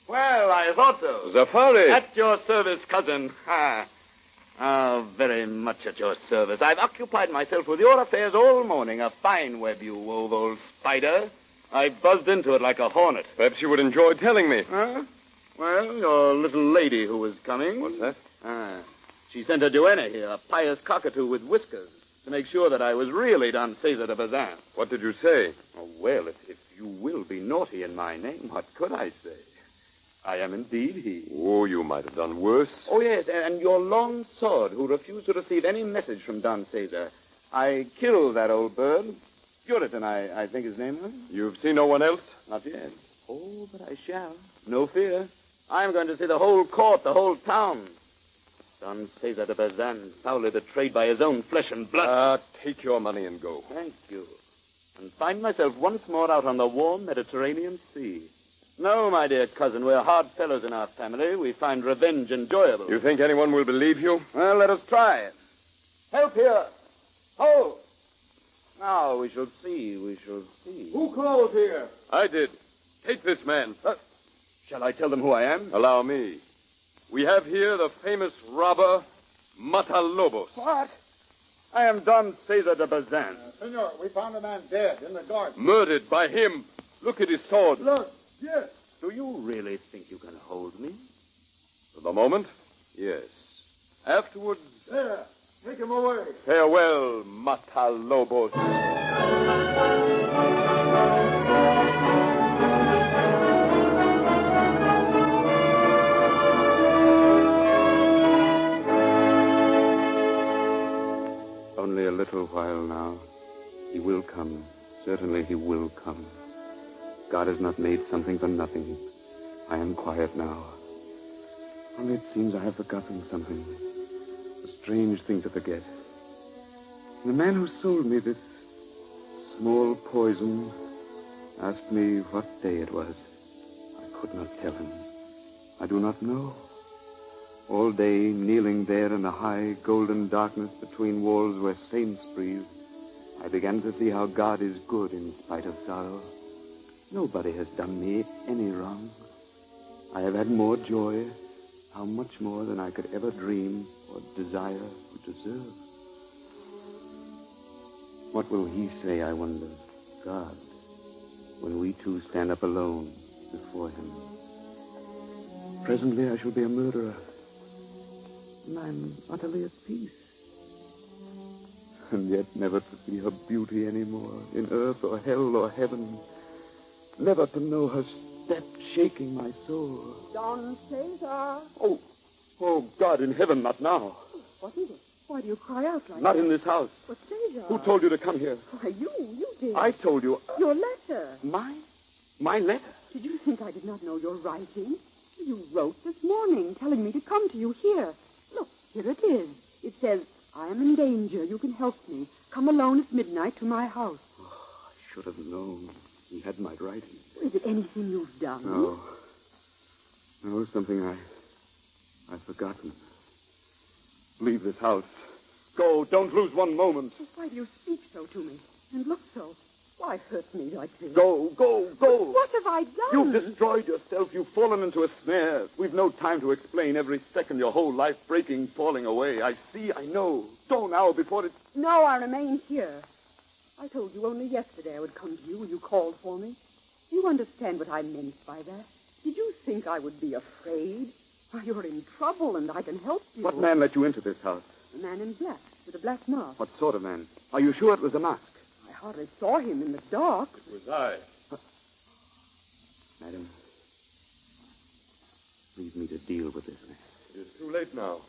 Speaker 4: Well, I thought so.
Speaker 2: Zafari!
Speaker 4: At your service, cousin. Very much at your service. I've occupied myself with your affairs all morning. A fine web you wove, old spider. I buzzed into it like a hornet.
Speaker 2: Perhaps you would enjoy telling me.
Speaker 4: Huh? Well, your little lady who was coming.
Speaker 2: What's that?
Speaker 4: She sent a duenna here, a pious cockatoo with whiskers, to make sure that I was really Don Cesar de Bazan.
Speaker 2: What did you say?
Speaker 4: Oh, well, if you will be naughty in my name, what could I say? I am indeed he.
Speaker 2: Oh, you might have done worse.
Speaker 4: Oh, yes, and your long sword, who refused to receive any message from Don Cesar. I killed that old bird. Puritan, I think his name was.
Speaker 2: You've seen no one else?
Speaker 4: Not yet. Oh, but I shall. No fear. I'm going to see the whole court, the whole town. Don Cesar de Bazan, foully betrayed by his own flesh and blood.
Speaker 2: Take your money and go.
Speaker 4: Thank you. And find myself once more out on the warm Mediterranean Sea. No, my dear cousin, we're hard fellows in our family. We find revenge enjoyable.
Speaker 2: You think anyone will believe you?
Speaker 4: Well, let us try it. Help here. Hold. Now we shall see.
Speaker 11: Who called here?
Speaker 2: I did. Take this man.
Speaker 4: Shall I tell them who I am?
Speaker 2: Allow me. We have here the famous robber, Matalobos.
Speaker 4: What? I am Don Cesar de Bazan.
Speaker 11: Senor, we found a man dead in the garden.
Speaker 2: Murdered by him. Look at his sword.
Speaker 11: Look, yes.
Speaker 4: Do you really think you can hold me?
Speaker 2: For the moment, yes. Afterwards,
Speaker 11: There, take him away.
Speaker 2: farewell, Matalobos.
Speaker 4: Only a little while now. He will come. Certainly he will come. God has not made something for nothing. I am quiet now. Only it seems I have forgotten something. A strange thing to forget. The man who sold me this small poison asked me what day it was. I could not tell him. I do not know. All day, kneeling there in the high, golden darkness between walls where saints breathe, I began to see how God is good in spite of sorrow. Nobody has done me any wrong. I have had more joy, how much more than I could ever dream or desire or deserve. What will he say, I wonder, God, when we two stand up alone before him? Presently I shall be a murderer, and I'm utterly at peace. And yet never to see her beauty anymore, in earth or hell or heaven. Never to know her step shaking my soul.
Speaker 8: Don Cesar.
Speaker 4: Oh, God in heaven, not now.
Speaker 8: What is it? Why do you cry out like
Speaker 4: Not
Speaker 8: that?
Speaker 4: in this house.
Speaker 8: But Cesar.
Speaker 4: Who told you to come here?
Speaker 8: Why, you did.
Speaker 4: I told you.
Speaker 8: Your letter.
Speaker 4: My letter?
Speaker 8: Did you think I did not know your writing? You wrote this morning telling me to come to you here. Look, here it is. It says, I am in danger. You can help me. Come alone at midnight to my house.
Speaker 4: Oh, I should have known. He had my writing.
Speaker 8: Is it anything you've done?
Speaker 4: No, something I've forgotten. Leave this house. Go. Don't lose one moment.
Speaker 8: Why do you speak so to me and look so? Why hurt me like this?
Speaker 4: Go.
Speaker 8: What have I done?
Speaker 4: You've destroyed yourself. You've fallen into a snare. We've no time to explain every second your whole life breaking, falling away. I see, I know. Go now before it's...
Speaker 8: No, I remain here. I told you only yesterday I would come to you when you called for me. Do you understand what I meant by that? Did you think I would be afraid? Why, you're in trouble and I can help you.
Speaker 4: What man let you into this house?
Speaker 8: A man in black, with a black mask.
Speaker 4: What sort of man? Are you sure it was a mask?
Speaker 8: I hardly saw him in the dark.
Speaker 11: It was I.
Speaker 4: Madam, leave me to deal with this man.
Speaker 11: It is too late now.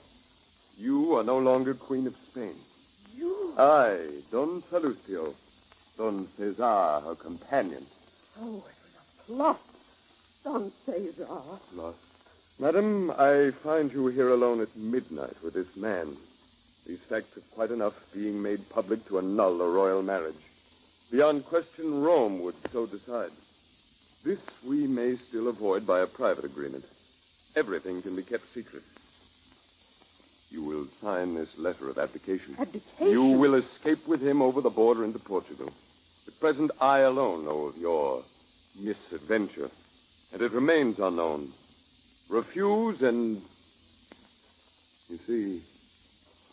Speaker 11: You are no longer Queen of Spain.
Speaker 8: You?
Speaker 11: I, Don Salustio, Don Cesar, her companion.
Speaker 8: Oh, it was a plot. Don Cesar.
Speaker 4: Lost.
Speaker 11: Madam, I find you here alone at midnight with this man. These facts are quite enough being made public to annul a royal marriage. Beyond question, Rome would so decide. This we may still avoid by a private agreement. Everything can be kept secret. You will sign this letter of abdication.
Speaker 8: Abdication?
Speaker 11: You will escape with him over the border into Portugal. At present, I alone know of your misadventure, and it remains unknown. Refuse and... You see,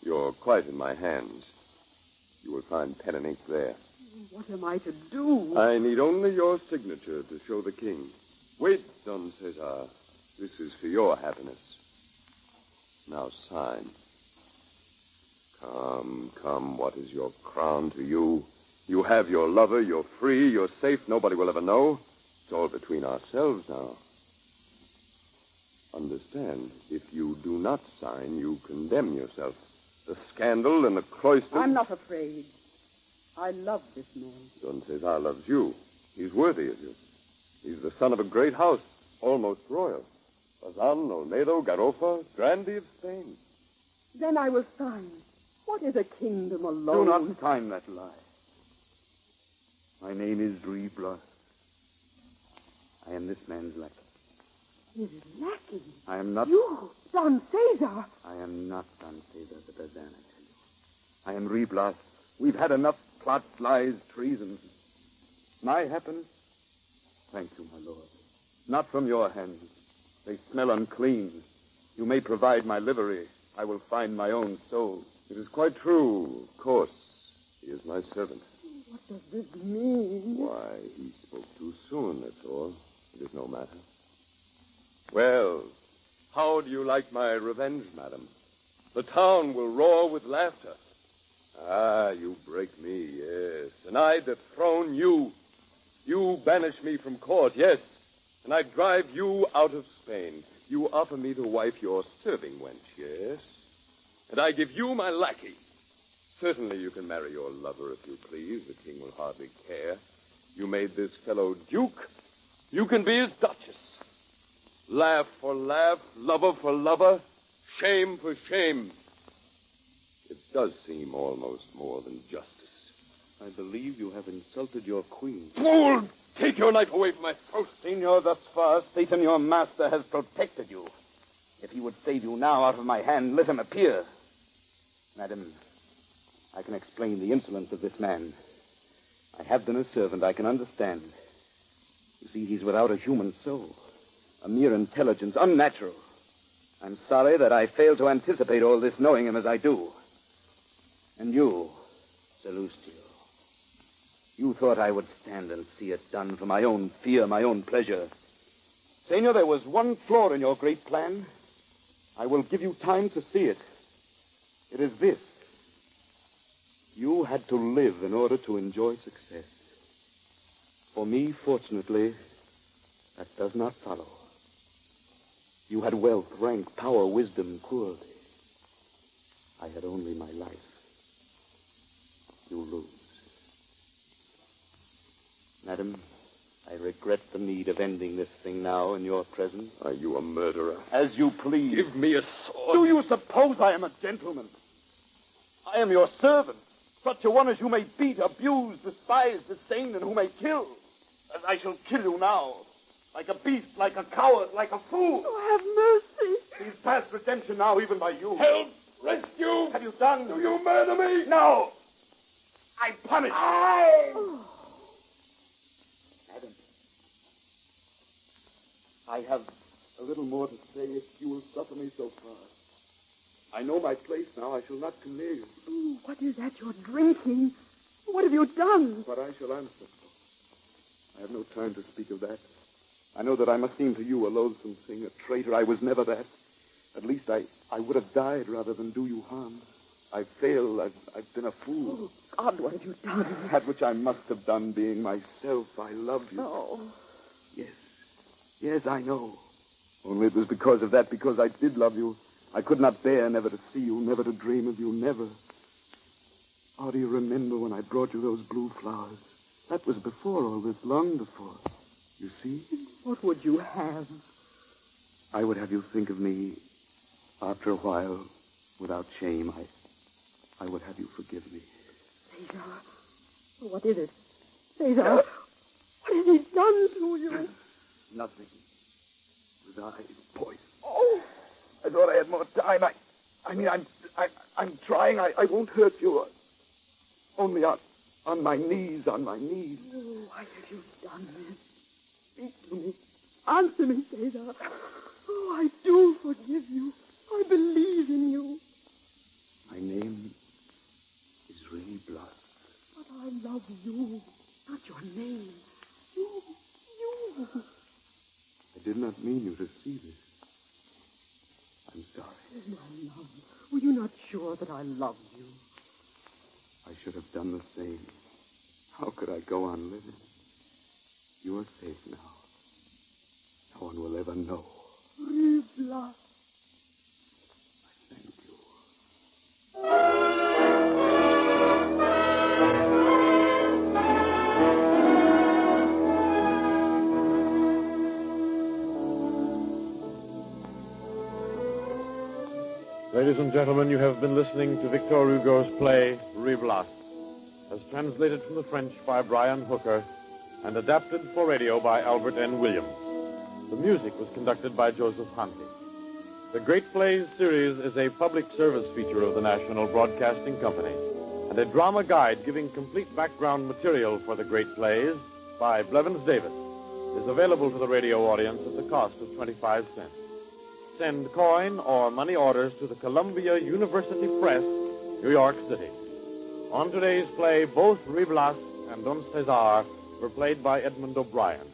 Speaker 11: you're quite in my hands. You will find pen and ink there.
Speaker 8: What am I to do?
Speaker 11: I need only your signature to show the king. Wait, Don Cesar. This is for your happiness. Now sign. Come, what is your crown to you? You have your lover, you're free, you're safe, nobody will ever know. It's all between ourselves now. Understand, if you do not sign, you condemn yourself. The scandal and the cloister...
Speaker 8: I'm not afraid. I love this man.
Speaker 11: Don Cesar loves you. He's worthy of you. He's the son of a great house, almost royal. Bazan, Olmedo, Garofa, grandee of Spain.
Speaker 8: Then I will sign. What is a kingdom alone?
Speaker 4: Do not sign that lie. My name is Blas. I am this man's lackey.
Speaker 8: His lackey?
Speaker 4: I am not...
Speaker 8: You, Don Cesar.
Speaker 4: I am not Don Cesar the Bazan, I tell you. I am Blas. We've had enough plots, lies, treason. My happiness? Thank you, my lord. Not from your hands. They smell unclean. You may provide my livery. I will find my own soul.
Speaker 11: It is quite true, of course. He is my servant.
Speaker 8: What does this mean?
Speaker 11: Why, he spoke too soon, that's all. It is no matter. Well, how do you like my revenge, madam? The town will roar with laughter. Ah, you break me, yes. And I dethrone you. You banish me from court, yes. And I drive you out of Spain. You offer me to wife your serving wench, yes. And I give you my lackey. Certainly you can marry your lover if you please. The king will hardly care. You made this fellow duke. You can be his duchess. Laugh for laugh, lover for lover, shame for shame. It does seem almost more than justice.
Speaker 4: I believe you have insulted your queen.
Speaker 11: Fool! Take your knife away from my throat.
Speaker 4: Senor, thus far, Satan, your master, has protected you. If he would save you now out of my hand, let him appear. Madam, I can explain the insolence of this man. I have been a servant. I can understand. You see, he's without a human soul. A mere intelligence, unnatural. I'm sorry that I failed to anticipate all this, knowing him as I do. And you, Salustio, you thought I would stand and see it done for my own fear, my own pleasure. Senor, there was one flaw in your great plan. I will give you time to see it. It is this. You had to live in order to enjoy success. For me, fortunately, that does not follow. You had wealth, rank, power, wisdom, cruelty. I had only my life. You lose. Madam, I regret the need of ending this thing now in your presence.
Speaker 9: Are you a murderer?
Speaker 4: As you please.
Speaker 9: Give me a sword.
Speaker 4: Do you suppose I am a gentleman? I am your servant, such a one as you may beat, abuse, despise, disdain, and who may kill. As I shall kill you now. Like a beast, like a coward, like a fool.
Speaker 7: Oh, have mercy.
Speaker 4: He's past redemption now, even by you.
Speaker 9: Help! Rescue!
Speaker 4: Have you done?
Speaker 9: Do you murder me?
Speaker 4: No! I punish.
Speaker 7: Oh.
Speaker 4: Madam, I have a little more to say if you will suffer me so far. I know my place now. I shall not come near you.
Speaker 8: Oh, what is that you're drinking? What have you done?
Speaker 4: But I shall answer for. I have no time to speak of that. I know that I must seem to you a loathsome thing, a traitor. I was never that. At least I would have died rather than do you harm. I've failed. I've been a fool.
Speaker 8: Oh, God, what have you done?
Speaker 4: That which I must have done being myself. I loved you.
Speaker 8: Oh.
Speaker 4: Yes. Yes, I know. Only it was because of that, because I did love you. I could not bear never to see you, never to dream of you, never. Oh, do you remember when I brought you those blue flowers? That was before all this, long before. You see?
Speaker 8: What would you have?
Speaker 4: I would have you think of me after a while, without shame. I would have you forgive me.
Speaker 8: Cesar, what is it? Cesar, what has he done to you?
Speaker 4: Nothing. His eyes poison.
Speaker 8: Oh!
Speaker 4: I thought I had more time. I'm trying. I won't hurt you. Only on my knees, on my knees.
Speaker 8: Oh, why have you done this? Speak to me. Answer me, Cesar. Oh, I do forgive you. I believe in you.
Speaker 4: My name is really Blas.
Speaker 8: But I love you, not your name. You.
Speaker 4: I did not mean you to see this. I'm sorry.
Speaker 8: My love, were you not sure that I loved you?
Speaker 4: I should have done the same. How could I go on living? You are safe now. No one will ever know.
Speaker 8: Blas.
Speaker 4: Thank you.
Speaker 1: Ladies and gentlemen, you have been listening to Victor Hugo's play, Blas, as translated from the French by Brian Hooker and adapted for radio by Albert N. Williams. The music was conducted by Joseph Hanke. The Great Plays series is a public service feature of the National Broadcasting Company, and a drama guide giving complete background material for the Great Plays by Blevins Davis is available to the radio audience at the cost of 25 cents. Send coin or money orders to the Columbia University Press, New York City. On today's play, both Blas and Don Cesar were played by Edmund O'Brien,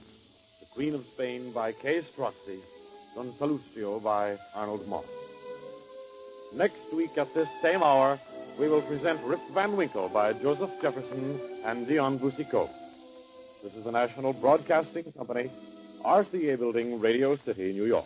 Speaker 1: the Queen of Spain by Kay Strozzi, Don Salustio by Arnold Moss. Next week at this same hour, we will present Rip Van Winkle by Joseph Jefferson and Dion Boucicault. This is the National Broadcasting Company, RCA Building, Radio City, New York.